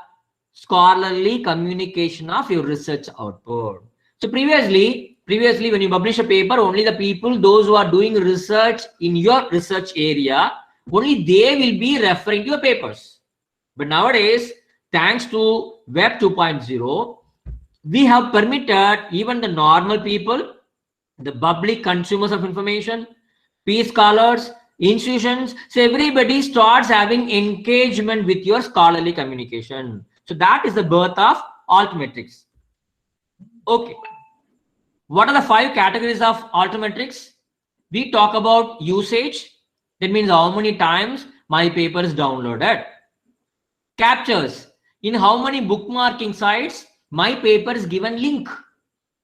scholarly communication of your research output. So previously when you publish a paper, only the people, those who are doing research in your research area, only they will be referring to your papers. But nowadays, thanks to web 2.0, we have permitted even the normal people, the public consumers of information, peer scholars, institutions, so everybody starts having engagement with your scholarly communication. So that is the birth of Altmetrics. Okay. What are the 5 categories of Altmetrics? We talk about usage. That means how many times my paper is downloaded. Captures. In how many bookmarking sites my paper is given link.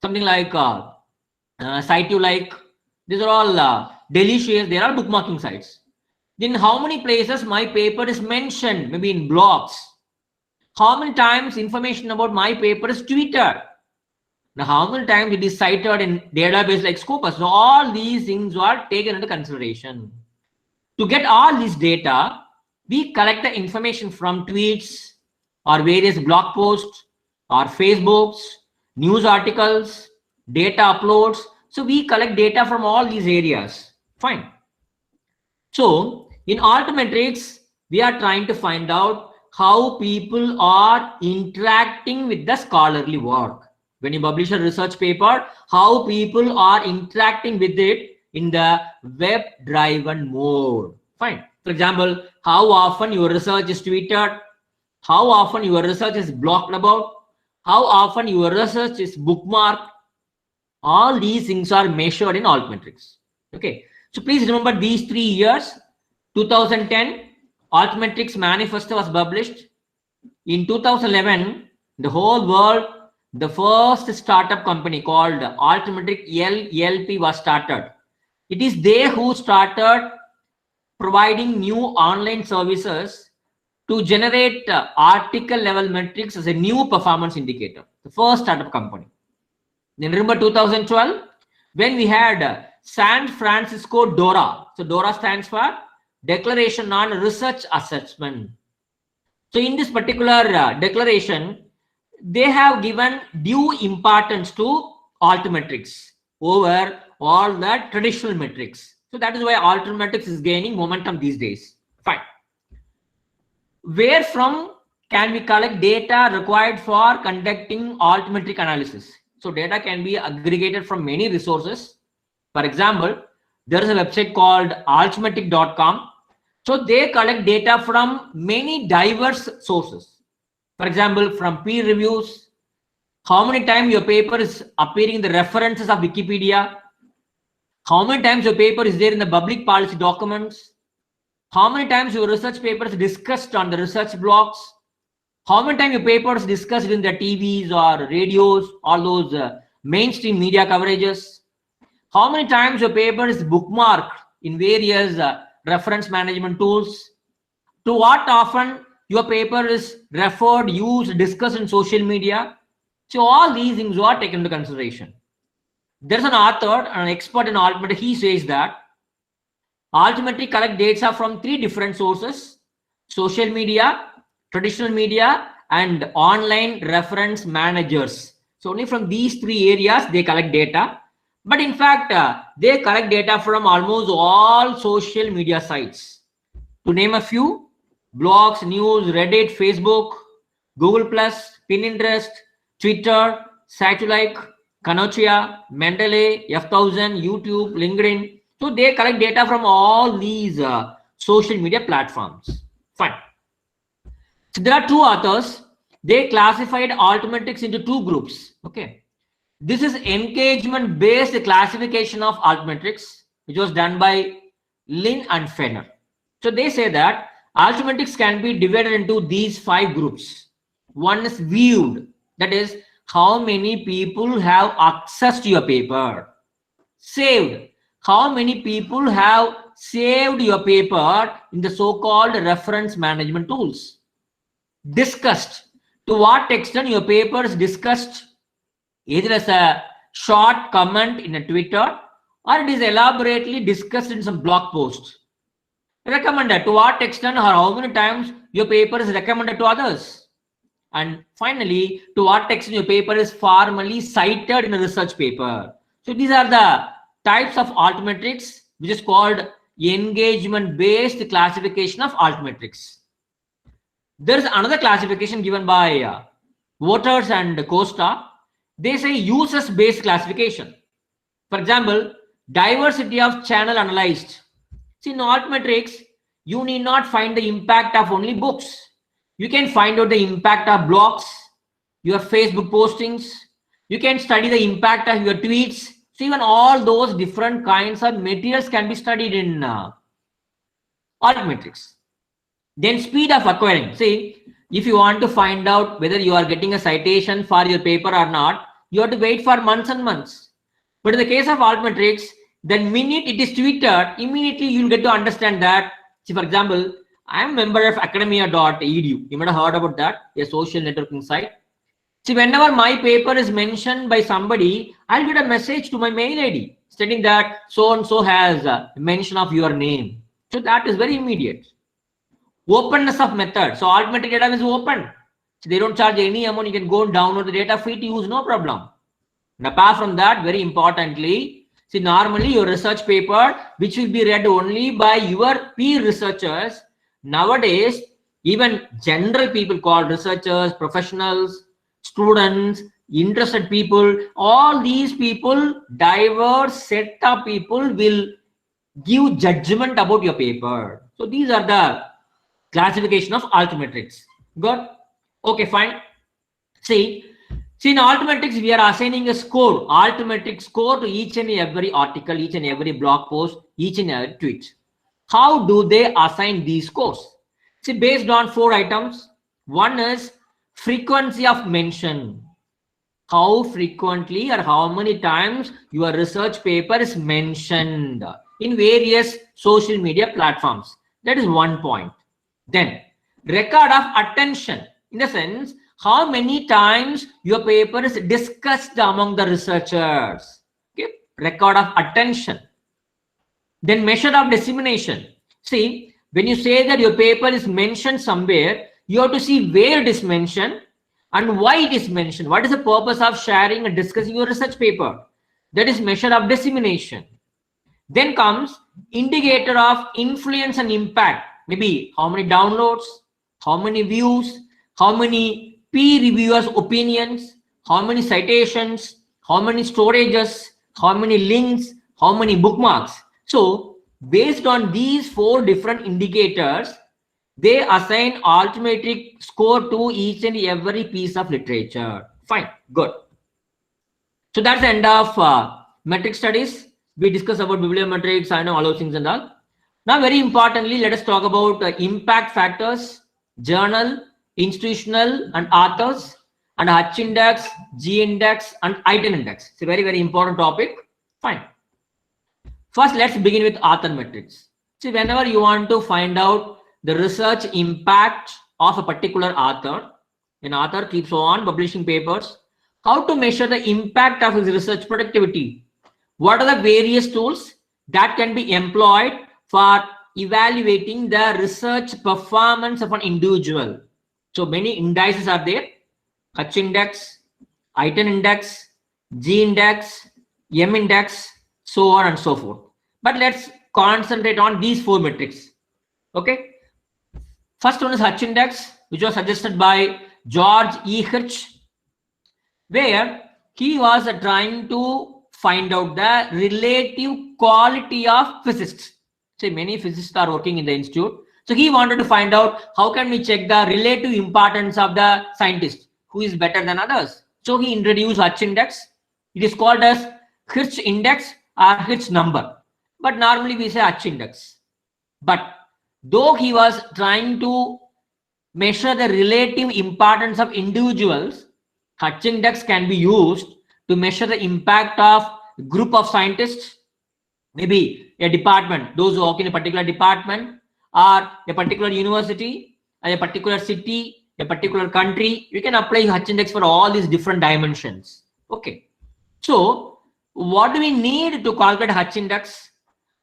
Something like site you like. These are all delicious. They are bookmarking sites. Then how many places my paper is mentioned, maybe in blogs. How many times information about my paper is tweeted. Now, how many times it is cited in database like Scopus. So all these things are taken into consideration. To get all this data, we collect the information from tweets or various blog posts or Facebooks, news articles, data uploads. So we collect data from all these areas. Fine. So in Altmetrics, we are trying to find out how people are interacting with the scholarly work. When you publish a research paper, how people are interacting with it in the web-driven mode. Fine. For example, how often your research is tweeted, how often your research is blogged about, how often your research is bookmarked. All these things are measured in Altmetrics. Okay. So please remember these 3 years. 2010, Altmetrics Manifesto was published. In 2011, the whole world, the first startup company called Altmetric LLP was started. It is they who started providing new online services to generate article level metrics as a new performance indicator. The first startup company. Then remember 2012, when we had San Francisco DORA. So DORA stands for Declaration on Research Assessment. So in this particular declaration, they have given due importance to altmetrics over all the traditional metrics. So that is why altmetrics is gaining momentum these days. Fine. Where from can we collect data required for conducting altmetric analysis? So data can be aggregated from many resources. For example, there is a website called altmetric.com. So they collect data from many diverse sources. For example, from peer reviews, how many times your paper is appearing in the references of Wikipedia, how many times your paper is there in the public policy documents, how many times your research paper is discussed on the research blogs, how many times your paper is discussed in the TVs or radios, all those mainstream media coverages, how many times your paper is bookmarked in various reference management tools, to what often your paper is referred, used, discussed in social media. So all these things are taken into consideration. There's an author, an expert in altmetric, he says that altmetric collect data from 3 different sources: social media, traditional media, and online reference managers. So only from these 3 areas they collect data. But in fact, they collect data from almost all social media sites. To name a few: blogs, news, Reddit, Facebook, Google+, Pinterest, Twitter, Satellite, Kanocha, Mendeley, F1000, YouTube, LinkedIn. So they collect data from all these social media platforms. Fine. So there are 2 authors. They classified altmetrics into 2 groups. Okay. This is engagement-based classification of altmetrics, which was done by Lin and Fenner. So they say that altmetrics can be divided into these 5 groups. One is viewed, that is, how many people have access to your paper. Saved, how many people have saved your paper in the so-called reference management tools. Discussed, to what extent your paper is discussed either as a short comment in a Twitter or it is elaborately discussed in some blog post. Recommended, to what extent or how many times your paper is recommended to others. And finally, to what extent your paper is formally cited in a research paper. So these are the types of altmetrics, which is called engagement-based classification of altmetrics. There is another classification given by Waters and Costa. They say users-based classification. For example, diversity of channel analyzed. See, in altmetrics, you need not find the impact of only books. You can find out the impact of blogs, your Facebook postings. You can study the impact of your tweets. So even all those different kinds of materials can be studied in altmetrics. Then speed of acquiring. See, if you want to find out whether you are getting a citation for your paper or not, you have to wait for months and months. But in the case of altmetrics, the minute it is tweeted, immediately you'll get to understand that. See, for example, I am a member of academia.edu. You might have heard about that, a social networking site. See, whenever my paper is mentioned by somebody, I'll get a message to my mail ID stating that so-and-so has a mention of your name. So that is very immediate. Openness of method. So altmetric data is open. So they don't charge any amount. You can go and download the data free to use, no problem. And apart from that, very importantly, see, normally your research paper, which will be read only by your peer researchers, nowadays, even general people called researchers, professionals, students, interested people, all these people, diverse set of people will give judgment about your paper. So these are the classification of altmetrics. Good. Okay, fine. See, in altmetrics, we are assigning a score, altmetric score to each and every article, each and every blog post, each and every tweet. How do they assign these scores? See, based on 4 items. One is frequency of mention. How frequently or how many times your research paper is mentioned in various social media platforms. That is one point. Then record of attention, in the sense how many times your paper is discussed among the researchers. Okay, record of attention. Then measure of dissemination. See, when you say that your paper is mentioned somewhere, you have to see where it is mentioned and why it is mentioned. What is the purpose of sharing and discussing your research paper? That is measure of dissemination. Then comes indicator of influence and impact. Maybe how many downloads, how many views, how many peer reviewers' opinions, how many citations, how many storages, how many links, how many bookmarks. So based on these 4 different indicators, they assign altimetric score to each and every piece of literature. Fine, good. So that's the end of metric studies. We discussed about bibliometrics, I know all those things and all. Now, very importantly, let us talk about impact factors, journal, institutional, and authors, and Hutch index, G index, and item index. It's a very, very important topic. Fine. First, let's begin with author metrics. See, whenever you want to find out the research impact of a particular author, an author keeps on publishing papers, how to measure the impact of his research productivity? What are the various tools that can be employed for evaluating the research performance of an individual? So many indices are there: Hutch index, item index, G index, M index, so on and so forth. But let's concentrate on these 4 metrics. Okay. First one is Hutch index, which was suggested by George E. Hirsch, where he was trying to find out the relative quality of physicists. Say many physicists are working in the institute. So he wanted to find out how can we check the relative importance of the scientist, who is better than others. So he introduced Hutch index. It is called as Hirsch index or Hirsch number. But normally we say Hutch index. But though he was trying to measure the relative importance of individuals, Hutch index can be used to measure the impact of a group of scientists, maybe a department, those who work in a particular department, or a particular university, or a particular city, a particular country. You can apply Hutch index for all these different dimensions. Okay. So what do we need to calculate Hutch index?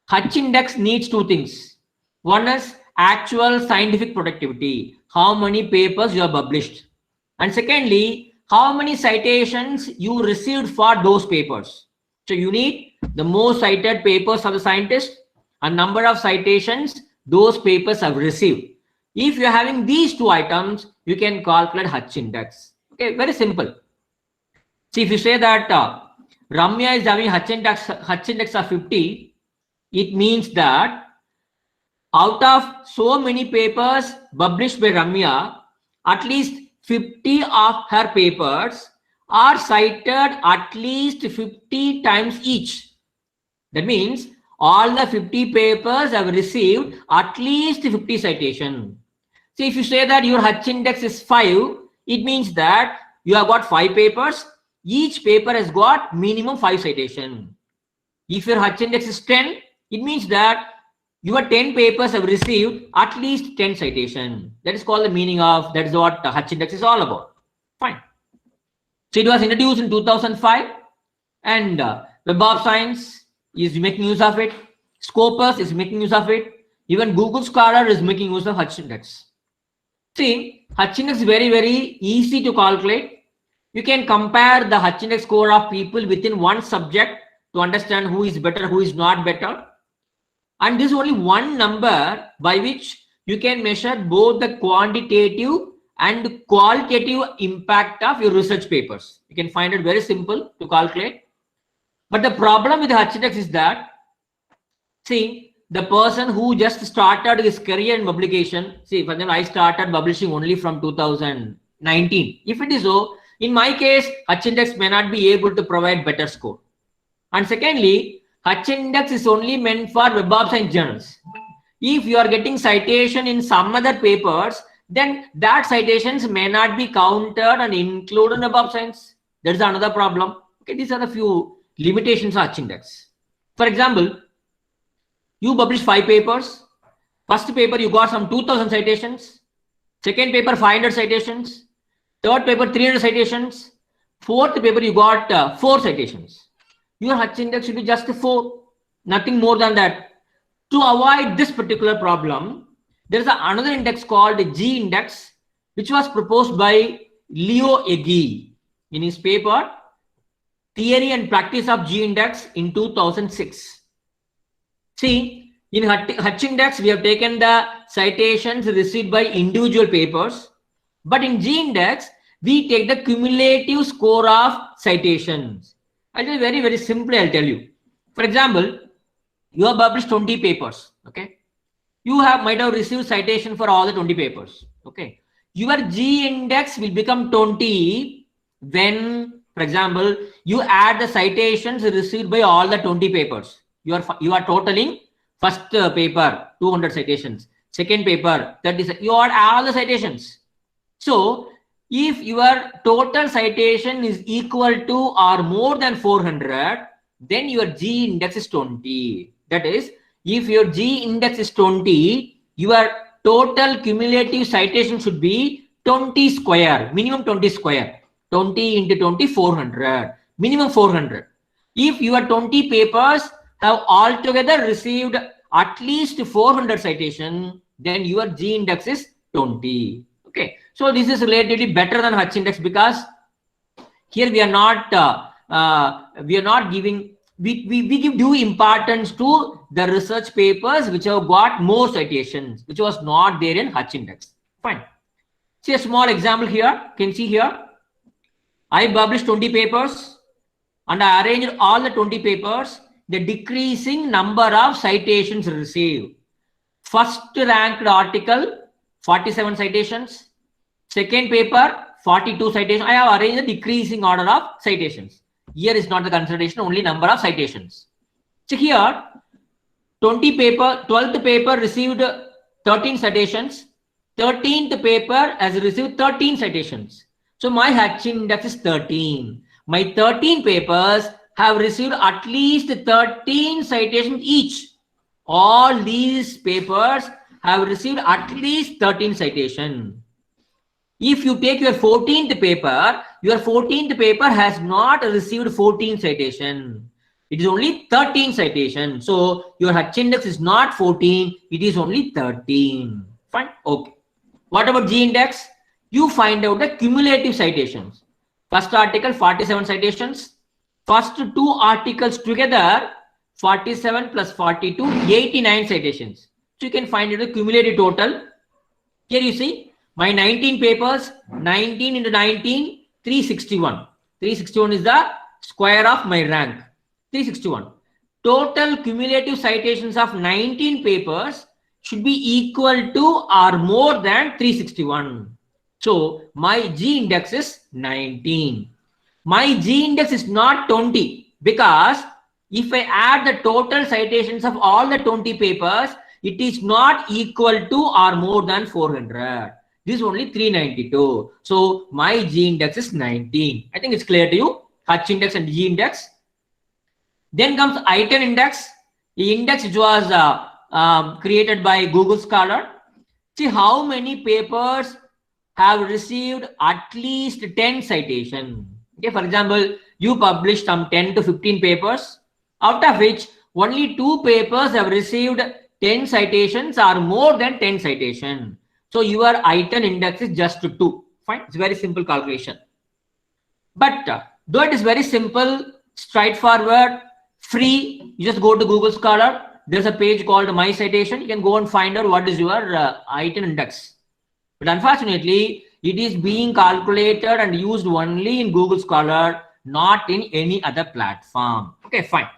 Hutch index needs 2 things. One is actual scientific productivity, how many papers you have published. And secondly, how many citations you received for those papers. So you need the most cited papers of the scientist and number of citations those papers have received. If you're having these 2 items, you can calculate Hutch index. Okay, very simple. See, if you say that Ramya is having Hutch index of 50, it means that out of so many papers published by Ramya, at least 50 of her papers are cited at least 50 times each. That means all the 50 papers have received at least 50 citation. See, if you say that your Hutch index is 5, it means that you have got 5 papers. Each paper has got minimum 5 citation. If your Hutch index is 10, it means that your 10 papers have received at least 10 citation. That is called the meaning of, that is what the Hutch index is all about. Fine. So it was introduced in 2005 and Web of Science is making use of it. Scopus is making use of it. Even Google Scholar is making use of Hutch index. See, Hutch index is very, very easy to calculate. You can compare the Hutch index score of people within one subject to understand who is better, who is not better. And this is only one number by which you can measure both the quantitative and qualitative impact of your research papers. You can find it very simple to calculate. But the problem with the Hutch index is that, see, the person who just started his career in publication, see, for example, I started publishing only from 2019. If it is so, in my case, Hutch index may not be able to provide better score. And secondly, Hutch index is only meant for Web of Science journals. If you are getting citation in some other papers, then that citations may not be counted and included in Web of Science. That is another problem. Okay, these are the few limitations of Hutch index. For example, you publish 5 papers. First paper you got some 2000 citations. Second paper 500 citations. Third paper 300 citations. Fourth paper you got 4 citations. Your Hutch index should be just 4, nothing more than that. To avoid this particular problem, there is another index called G index, which was proposed by Leo Egi in his paper Theory and Practice of G Index in 2006. See, in Hutch Index, we have taken the citations received by individual papers, but in G Index, we take the cumulative score of citations. I'll tell you very, very simply, I'll tell you. For example, you have published 20 papers, okay? You might have received citation for all the 20 papers, okay? Your G Index will become 20 when, for example, you add the citations received by all the 20 papers. You are totaling first paper 200 citations, second paper 30, you add all the citations. So if your total citation is equal to or more than 400, then your G index is 20. That is, if your G index is 20, your total cumulative citation should be 20 square, minimum 20 square. 20 into 20, 400, minimum 400. If your 20 papers have altogether received at least 400 citation, then your G index is 20. Okay, so this is relatively better than Hutch index because here we are not giving, we give due importance to the research papers which have got more citations, which was not there in Hutch index. Fine. See a small example here. You can see here. I published 20 papers and I arranged all the 20 papers, the decreasing number of citations received. First ranked article, 47 citations. Second paper, 42 citations. I have arranged the decreasing order of citations. Here is not the consideration, only number of citations. So here, 12th paper received 13 citations. 13th paper has received 13 citations. So my Hutch index is 13. My 13 papers have received at least 13 citations each. All these papers have received at least 13 citations. If you take your 14th paper has not received 14 citations. It is only 13 citations. So your Hutch index is not 14, it is only 13. Fine. Okay. What about G index? You find out the cumulative citations. First article, 47 citations. First two articles together, 47 plus 42, 89 citations. So you can find out the cumulative total. Here you see, my 19 papers, 19 into 19, 361. 361 is the square of my rank. 361. Total cumulative citations of 19 papers should be equal to or more than 361. So my G index is 19. My G index is not 20 because if I add the total citations of all the 20 papers, it is not equal to or more than 400. This is only 392. So my G index is 19. I think it's clear to you. Hutch index and G index. Then comes I10 index. The index which was created by Google Scholar. See how many papers have received at least 10 citations. Okay, for example, you published some 10 to 15 papers, out of which only 2 papers have received 10 citations or more than 10 citations. So your I10 index is just 2. Fine, it's a very simple calculation. But though it is very simple, straightforward, free, you just go to Google Scholar. There's a page called My Citation. You can go and find out what is your I10 index. But unfortunately, it is being calculated and used only in Google Scholar, not in any other platform. Okay, fine.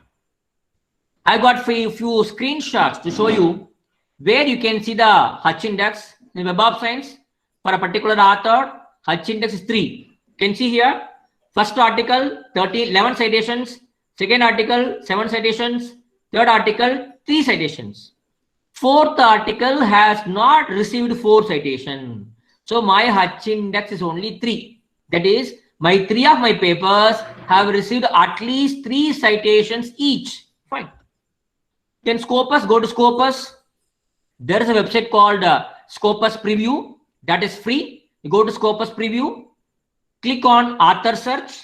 I got a few screenshots to show you where you can see the Hutch index in Web of Science. For a particular author, Hutch index is 3. You can see here, first article, 11 citations. Second article, 7 citations. Third article, 3 citations. Fourth article has not received 4 citations. So my Hutch index is only 3. That is, my 3 of my papers have received at least 3 citations each. Fine. Then Scopus, go to Scopus. There is a website called Scopus Preview. That is free. You go to Scopus Preview. Click on author search.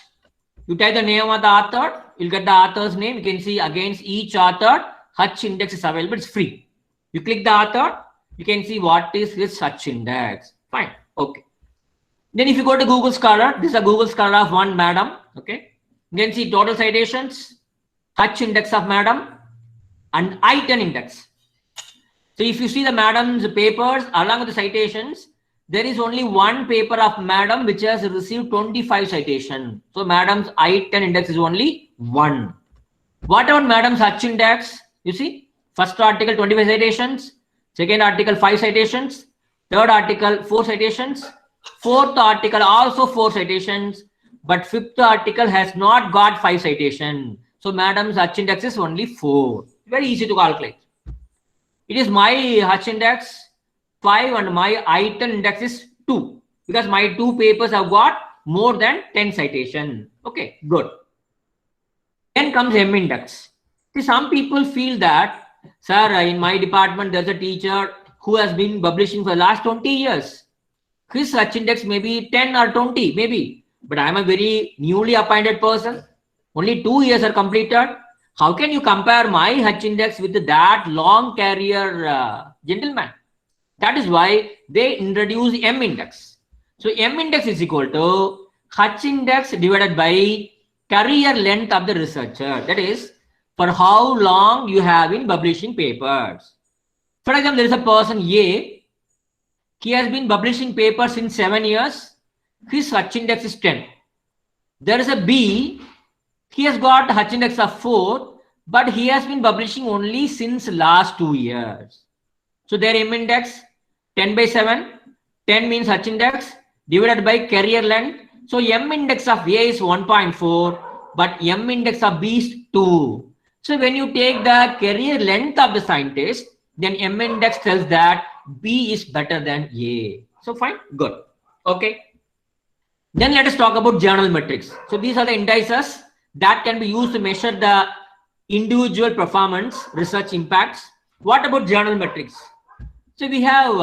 You type the name of the author. You'll get the author's name. You can see against each author, Hutch index is available. It's free. You click the author, you can see what is his Hutch index. Fine. Okay. Then if you go to Google Scholar, this is a Google Scholar of one madam. Okay. You can see total citations, Hutch index of madam, and I-10 index. So if you see the madam's papers along with the citations, there is only one paper of madam which has received 25 citations. So madam's I-10 index is only 1. What about madam's Hutch index? You see, first article 25 citations, second article 5 citations, third article 4 citations, fourth article also 4 citations, but fifth article has not got 5 citations. So madam's Hutch index is only 4. Very easy to calculate. It is my Hutch index 5 and my I-10 index is 2 because my 2 papers have got more than 10 citation. Okay, good. Then comes M index. See, some people feel that, sir, in my department there's a teacher who has been publishing for the last 20 years. His Hutch index may be 10 or 20, maybe. But I am a very newly appointed person. Only 2 years are completed. How can you compare my Hutch index with that long career gentleman? That is why they introduce M index. So M index is equal to Hutch index divided by career length of the researcher. That is, for how long you have been publishing papers. For example, there is a person A. He has been publishing papers in 7 years. His Hutch index is 10. There is a B. He has got Hutch index of 4, but he has been publishing only since last 2 years. So their M index 10 by 7. 10 means Hutch index divided by career length. So M index of A is 1.4, but M index of B is 2. So when you take the career length of the scientist, then M index tells that B is better than A. So fine, good. Okay. Then let us talk about journal metrics. So these are the indices that can be used to measure the individual performance, research impacts. What about journal metrics? So we have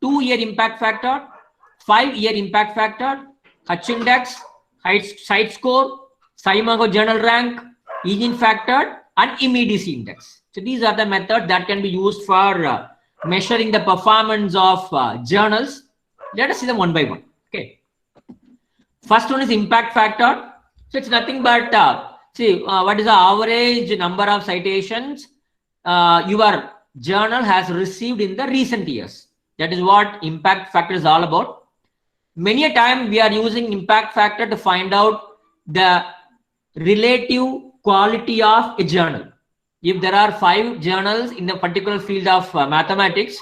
2-year impact factor, 5-year impact factor, Hutch index, site score, SciMago journal rank, Eugene factor, and immediacy index. So these are the methods that can be used for measuring the performance of journals. Let us see them one by one. Okay. First one is impact factor. So it's nothing but what is the average number of citations your journal has received in the recent years. That is what impact factor is all about. Many a time we are using impact factor to find out the relative quality of a journal. If there are 5 journals in a particular field of mathematics,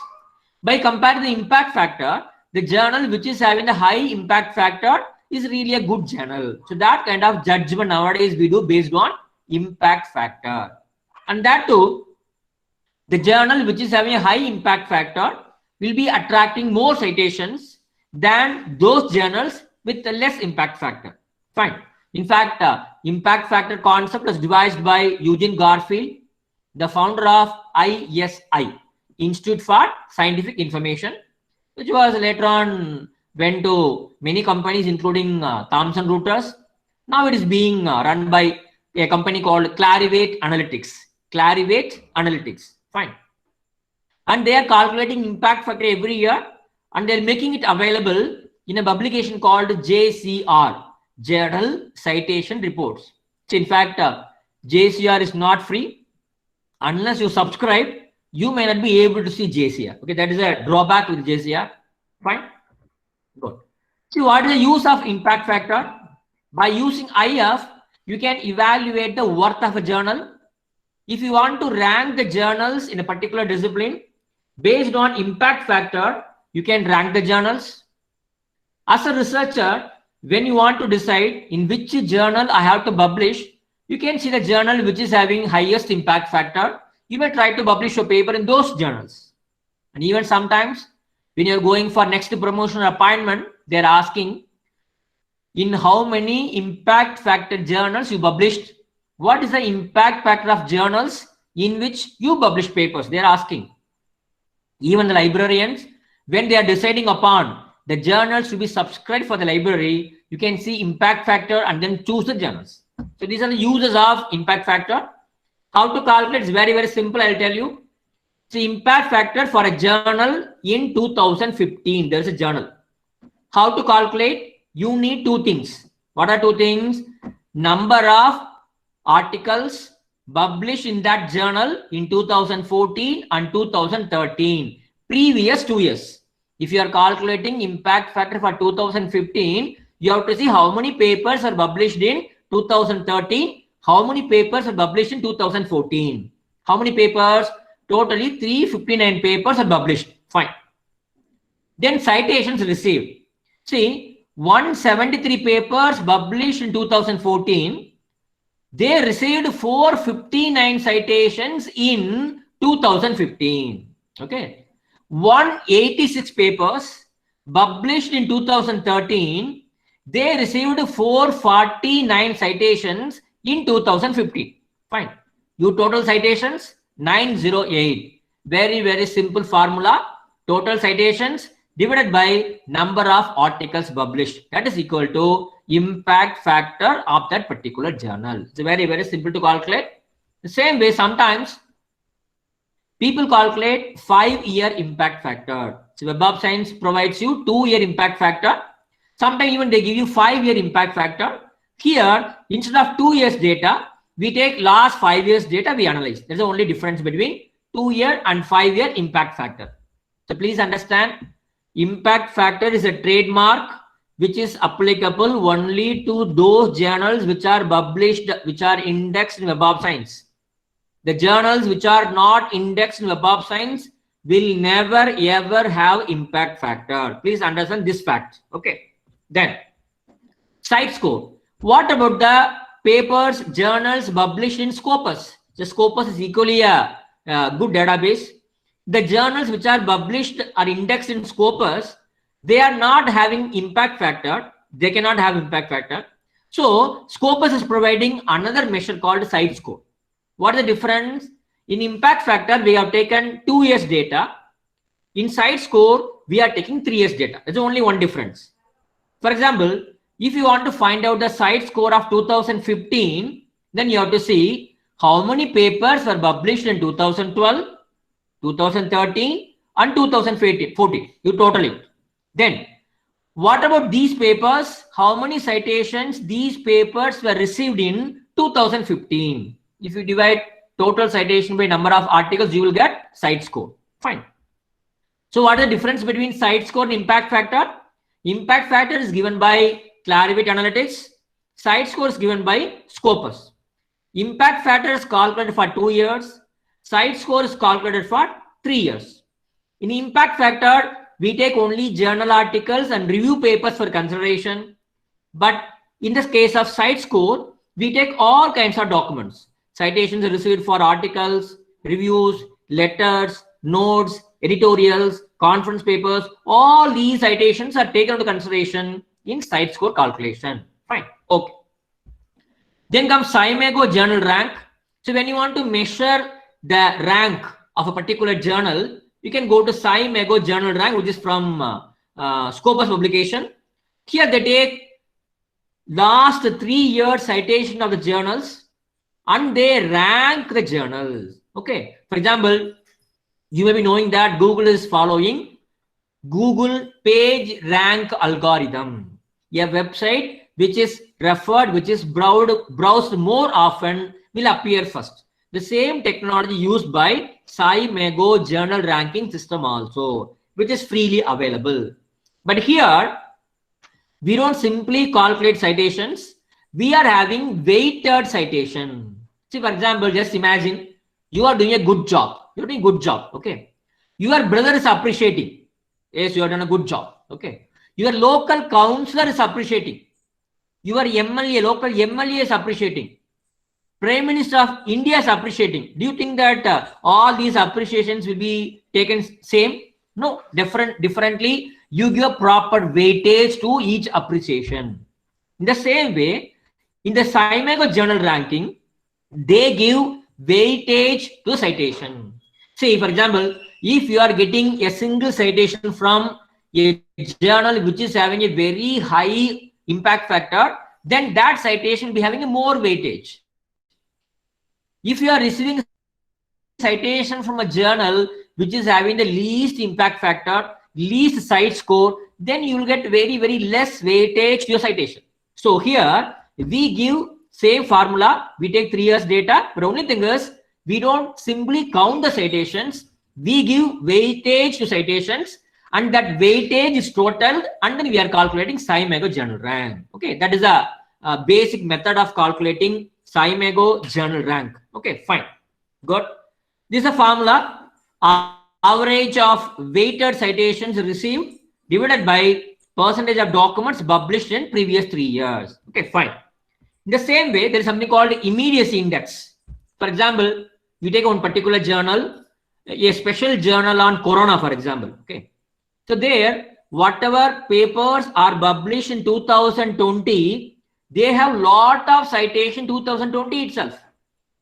by comparing the impact factor, the journal which is having a high impact factor is really a good journal. So that kind of judgment nowadays we do based on impact factor. And that too, the journal which is having a high impact factor will be attracting more citations than those journals with a less impact factor. Fine. In fact, impact factor concept was devised by Eugene Garfield, the founder of ISI, Institute for Scientific Information, which was later on went to many companies including Thomson Reuters. Now it is being run by a company called Clarivate Analytics. Clarivate Analytics. Fine. And they are calculating impact factor every year and they are making it available in a publication called JCR, Journal Citation Reports. So in fact, JCR is not free. Unless you subscribe, you may not be able to see JCR. Okay, that is a drawback with JCR. Fine. Good. See, what is the use of impact factor? By using IF, you can evaluate the worth of a journal. If you want to rank the journals in a particular discipline, based on impact factor, you can rank the journals. As a researcher, when you want to decide in which journal I have to publish, you can see the journal which is having highest impact factor. You may try to publish a paper in those journals. And even sometimes, when you're going for next promotion or appointment, they're asking in how many impact factor journals you published. What is the impact factor of journals in which you publish papers? They're asking. Even the librarians, when they are deciding upon the journals to be subscribed for the library, you can see impact factor and then choose the journals. So these are the uses of impact factor. How to calculate is very, very simple. I'll tell you. So impact factor for a journal in 2015, there is a journal. How to calculate? You need two things. What are two things? Number of articles published in that journal in 2014 and 2013, previous 2 years. If you are calculating impact factor for 2015, you have to see how many papers are published in 2013, how many papers are published in 2014. How many papers? Totally 359 papers are published. Fine. Then citations received. See, 173 papers published in 2014. They received 459 citations in 2015. Okay. 186 papers published in 2013. They received 449 citations in 2015. Fine. You total citations 908. Very, very simple formula. Total citations divided by number of articles published. That is equal to impact factor of that particular journal. It's very, very simple to calculate. The same way, sometimes people calculate 5-year impact factor. So Web of Science provides you 2-year impact factor. Sometimes even they give you 5-year impact factor. Here, instead of 2 years data, we take last 5 years data, we analyze. There's the only difference between 2-year and 5-year impact factor. So please understand, impact factor is a trademark which is applicable only to those journals which are published, which are indexed in Web of Science. The journals which are not indexed in Web of Science will never ever have impact factor. Please understand this fact. Okay. Then, site score. What about the papers, journals published in Scopus? The Scopus is equally a good database. The journals which are published or indexed in Scopus, they are not having impact factor. They cannot have impact factor. So Scopus is providing another measure called site score. What is the difference? In impact factor, we have taken 2 years data. In site score, we are taking 3 years data. There's only one difference. For example, if you want to find out the site score of 2015, then you have to see how many papers were published in 2012, 2013 and 2014. You total it. Then, what about these papers? How many citations these papers were received in 2015? If you divide total citation by number of articles, you will get site score. Fine. So what is the difference between site score and impact factor? Impact factor is given by Clarivate Analytics. Site score is given by Scopus. Impact factor is calculated for 2 years. Site score is calculated for 3 years. In impact factor, we take only journal articles and review papers for consideration. But in the case of site score, we take all kinds of documents. Citations received for articles, reviews, letters, notes, editorials, conference papers. All these citations are taken into consideration in site score calculation. Fine. Okay. Then comes Scimago journal rank. So when you want to measure the rank of a particular journal, you can go to Scimago journal rank, which is from Scopus publication. Here they take last 3 years citation of the journals and they rank the journals. Okay. For example, you may be knowing that Google is following Google page rank algorithm, a website which is referred, which is browsed more often will appear first. The same technology used by Scimago journal ranking system also, which is freely available. But here, we don't simply calculate citations. We are having weighted citation. See, for example, just imagine you are doing a good job. You're doing a good job. Okay. Your brother is appreciating. Yes, you have done a good job. Okay. Your local councillor is appreciating. Your MLA, local MLA is appreciating. Prime Minister of India is appreciating. Do you think that all these appreciations will be taken same? No, differently. You give proper weightage to each appreciation. In the same way, in the Scimago journal ranking, they give weightage to citation. Say, for example, if you are getting a single citation from a journal which is having a very high impact factor, then that citation will be having a more weightage. If you are receiving citation from a journal which is having the least impact factor, least site score, then you will get very, very less weightage to your citation. So here we give same formula, we take 3 years data, but only thing is we don't simply count the citations, we give weightage to citations, and that weightage is total, and then we are calculating SCImago journal rank. Okay, that is a basic method of calculating SCImago journal rank. Okay, fine, good. This is a formula, average of weighted citations received divided by percentage of documents published in previous 3 years. Okay, fine. In the same way, there is something called immediacy index. For example, you take one particular journal, a special journal on corona, for example. Okay, so there, whatever papers are published in 2020, they have lot of citation 2020 itself.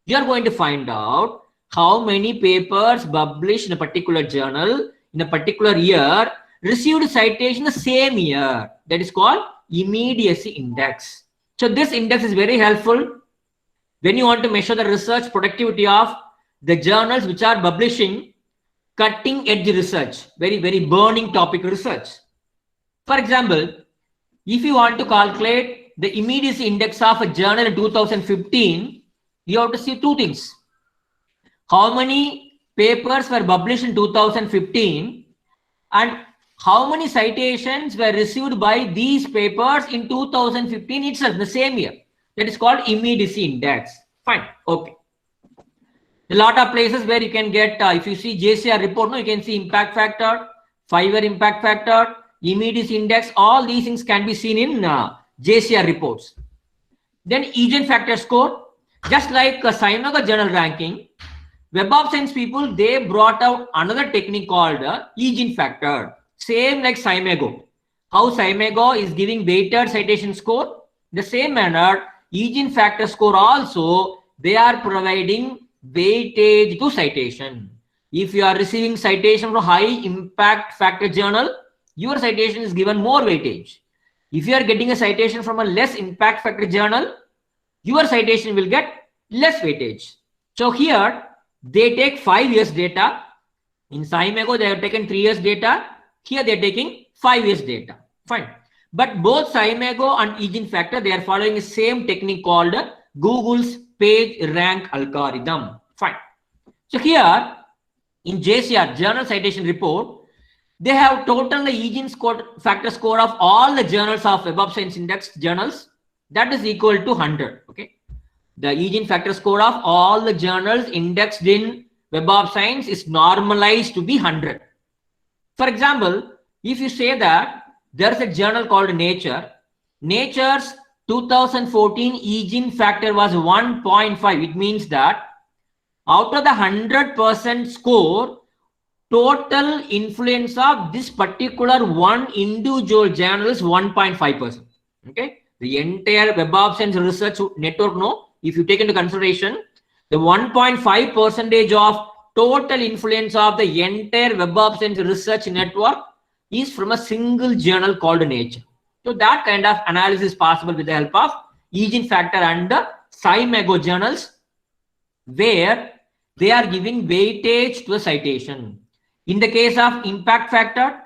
You are going to find out how many papers published in a particular journal in a particular year received citation the same year. That is called immediacy index. So this index is very helpful when you want to measure the research productivity of the journals which are publishing cutting edge research, very, very burning topic research. For example, if you want to calculate the immediacy index of a journal in 2015, you have to see two things. How many papers were published in 2015 and how many citations were received by these papers in 2015 itself, the same year. That is called immediacy index. Fine, okay. A lot of places where you can get, if you see JCR report, no, you can see impact factor, 5-year impact factor, immediacy index, all these things can be seen in JCR reports. Then Eigen factor score, just like SCImago journal ranking, Web of Science people, they brought out another technique called Eigen factor. Same like SCImago. How SCImago is giving weighted citation score, the same manner, Eigen factor score also, they are providing weightage to citation. If you are receiving citation from high impact factor journal, your citation is given more weightage. If you are getting a citation from a less impact factor journal, your citation will get less weightage. So here they take 5 years data. In SCImago they have taken 3 years data. Here they are taking 5 years data. Fine. But both SCImago and Eigen factor, they are following the same technique called Google's page rank algorithm. Fine. So here in JCR journal citation report, they have total Eigen factor score of all the journals of Web of Science index journals, that is equal to 100. Okay. The Eigen factor score of all the journals indexed in Web of Science is normalized to be 100. For example, if you say that there is a journal called Nature, Nature's 2014 Eigen factor was 1.5. It means that out of the 100% score, total influence of this particular one individual journal is 1.5%. Okay, the entire Web of Science research network, no, if you take into consideration the 1.5% of total influence of the entire Web of Science research network is from a single journal called Nature. So that kind of analysis is possible with the help of Eigen factor and the SCImago journals, where they are giving weightage to a citation. In the case of impact factor,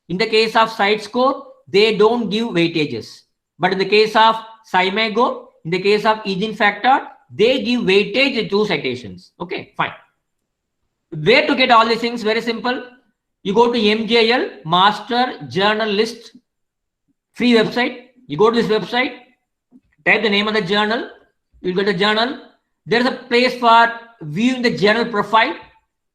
in the case of site score, they don't give weightages. But in the case of SCImago, in the case of Eigen factor, they give weightage to citations. Okay, fine. Where to get all these things? Very simple. You go to MJL, Master Journal List, free website. You go to this website, type the name of the journal, you'll get the journal. There's a place for viewing the journal profile.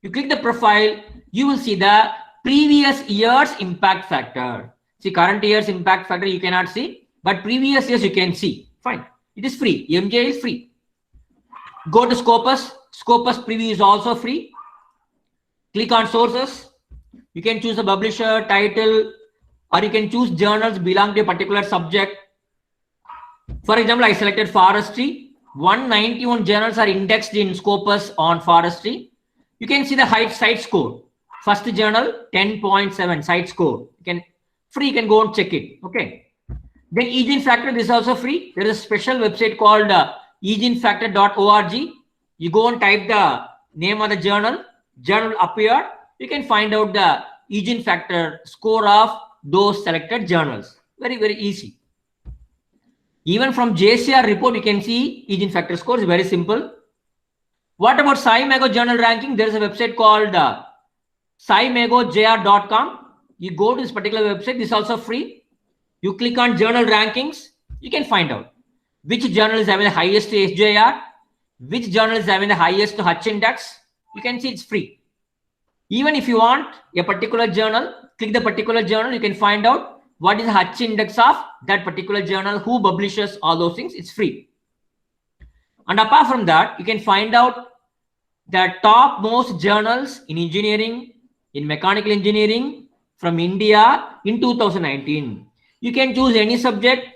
You click the profile, you will see the previous year's impact factor. See, current year's impact factor you cannot see, but previous years you can see. Fine. It is free. MJ is free. Go to Scopus. Scopus preview is also free. Click on sources. You can choose a publisher, title, or you can choose journals belong to a particular subject. For example, I selected forestry. 191 journals are indexed in Scopus on forestry. You can see the height site score. First journal 10.7 site score. You can free, you can go and check it. Okay. Then Eigen factor, this is also free. There is a special website called eigenfactor.org. You go and type the name of the journal. Journal will appear. You can find out the Eigen factor score of those selected journals. Very, very easy. Even from JCR report, you can see each factor score is very simple. What about SciMago journal ranking? There is a website called SciMagoJR.com. You go to this particular website. This is also free. You click on journal rankings. You can find out which journal is having the highest SJR, which journal is having the highest Hutch index. You can see it's free. Even if you want a particular journal, click the particular journal. You can find out what is the Hutch index of that particular journal, who publishes, all those things. It's free. And apart from that, you can find out the top most journals in engineering, in mechanical engineering from India in 2019. You can choose any subject,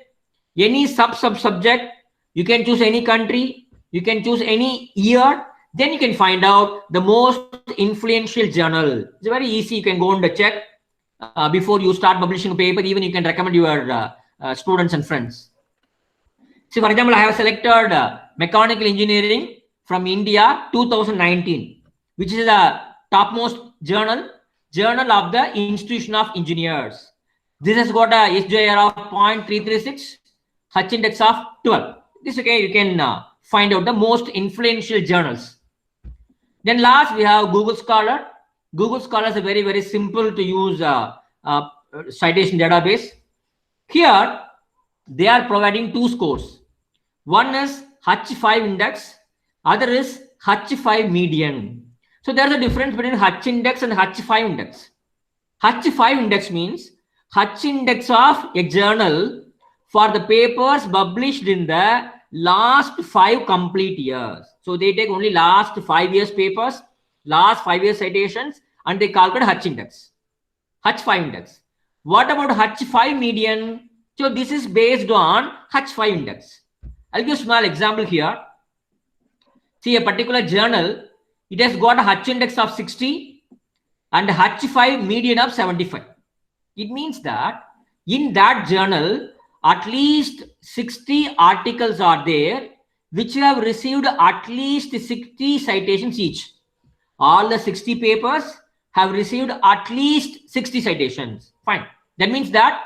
any sub-subject. You can choose any country. You can choose any year. Then you can find out the most influential journal. It's very easy. You can go and check before you start publishing a paper. Even you can recommend your students and friends. So, for example, I have selected mechanical engineering from India 2019, which is the topmost journal of the Institution of Engineers. This has got a SJR of 0.336, Hutch index of 12. This okay, you can find out the most influential journals. Then last we have Google Scholar. Google Scholar is a very, very simple to use citation database. Here they are providing two scores. One is Hutch 5 index, other is Hutch 5 median. So there's a difference between Hutch index and Hutch 5 index. Hutch 5 index means Hutch index of a journal for the papers published in the last 5 complete years. So they take only last 5 years papers, last 5 years citations, and they calculate Hutch index, Hutch 5 index. What about Hutch 5 median? So this is based on Hutch 5 index. I'll give a small example here. See, a particular journal, it has got a Hutch index of 60 and a Hutch 5 median of 75. It means that in that journal, at least 60 articles are there which have received at least 60 citations each. All the 60 papers have received at least 60 citations. Fine. That means that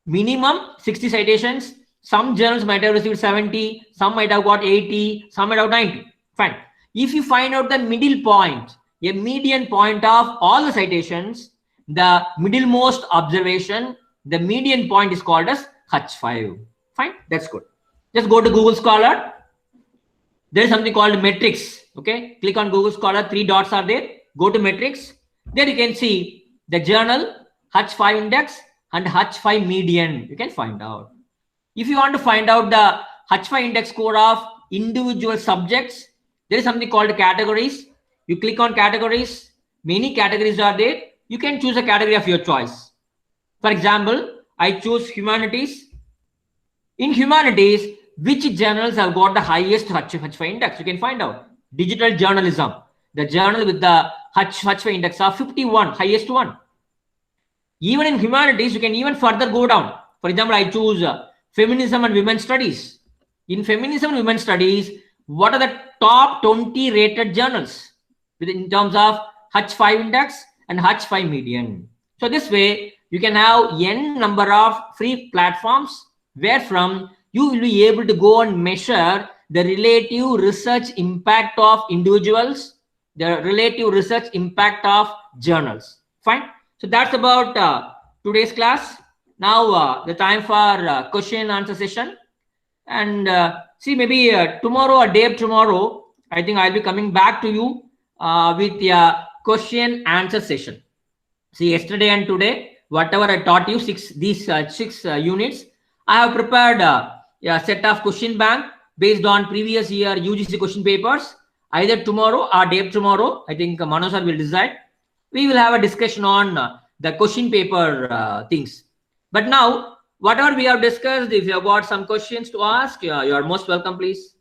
minimum 60 citations. Some journals might have received 70, some might have got 80, some might have 90. Fine. If you find out the middle point, a median point of all the citations, the middlemost observation, the median point is called as Hutch 5. Fine, that's good. Just go to Google Scholar. There is something called metrics. Okay, click on Google Scholar, 3 dots are there. Go to metrics. There you can see the journal, Hutch 5 index and Hutch 5 median. You can find out. If you want to find out the Hutch 5 index score of individual subjects, there is something called categories. You click on categories. Many categories are there. You can choose a category of your choice. For example, I choose humanities. In humanities, which journals have got the highest Hutch 5 index? You can find out. Digital journalism, the journal with the Hutch 5 index of 51, highest one. Even in humanities, you can even further go down. For example, I choose feminism and women's studies. In feminism and women's studies, what are the top 20 rated journals in terms of Hutch 5 index and Hutch 5 median? So this way, you can have n number of free platforms where from you will be able to go and measure the relative research impact of individuals, the relative research impact of journals. Fine. So that's about today's class. Now the time for question and answer session. And see, maybe tomorrow or day of tomorrow, I think I'll be coming back to you with a question answer session. See, yesterday and today, whatever I taught you, these six units, I have prepared a set of question bank based on previous year UGC question papers. Either tomorrow or day of tomorrow, I think Manoj sir will decide. We will have a discussion on the question paper things. But now, whatever we have discussed, if you have got some questions to ask, you are most welcome, please.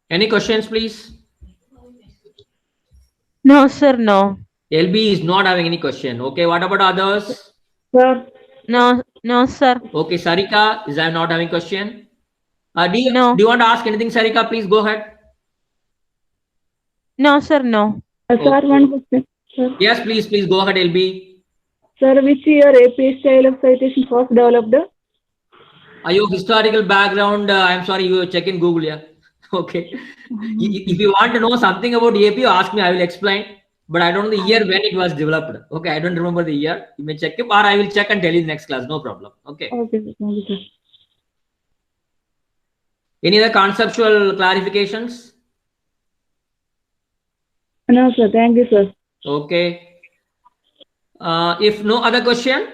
Any questions, please? No, sir, no. LB is not having any question. Okay, what about others? Sir. No, sir. Okay, Sarika, is I not having question? Do you want to ask anything, Sarika? Please go ahead. No, sir, no. Sir, one question. Sir. Yes, please go ahead, LB. Sir, which year API style of citation was developed? Your historical background, I'm sorry, you check in Google, yeah. Okay. If you want to know something about AP, ask me, I will explain. But I don't know the year when it was developed. Okay, I don't remember the year. You may check it, or I will check and tell you next class. No problem. Okay. Okay, sir. Thank you, sir. Any other conceptual clarifications? No, sir. Thank you, sir. Okay. If no other question,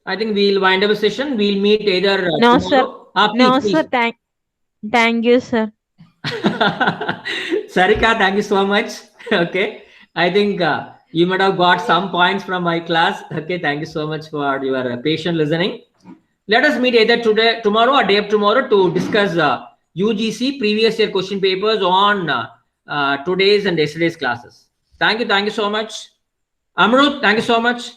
I think we'll wind up a session. We'll meet either No, sir. tomorrow. No, Please. sir. Thank you, sir. Sarika, thank you so much. Okay. I think you might have got some points from my class. Okay. Thank you so much for your patient listening. Let us meet either today, tomorrow, or day of tomorrow to discuss UGC previous year question papers on today's and yesterday's classes. Thank you so much. Amrut, thank you so much.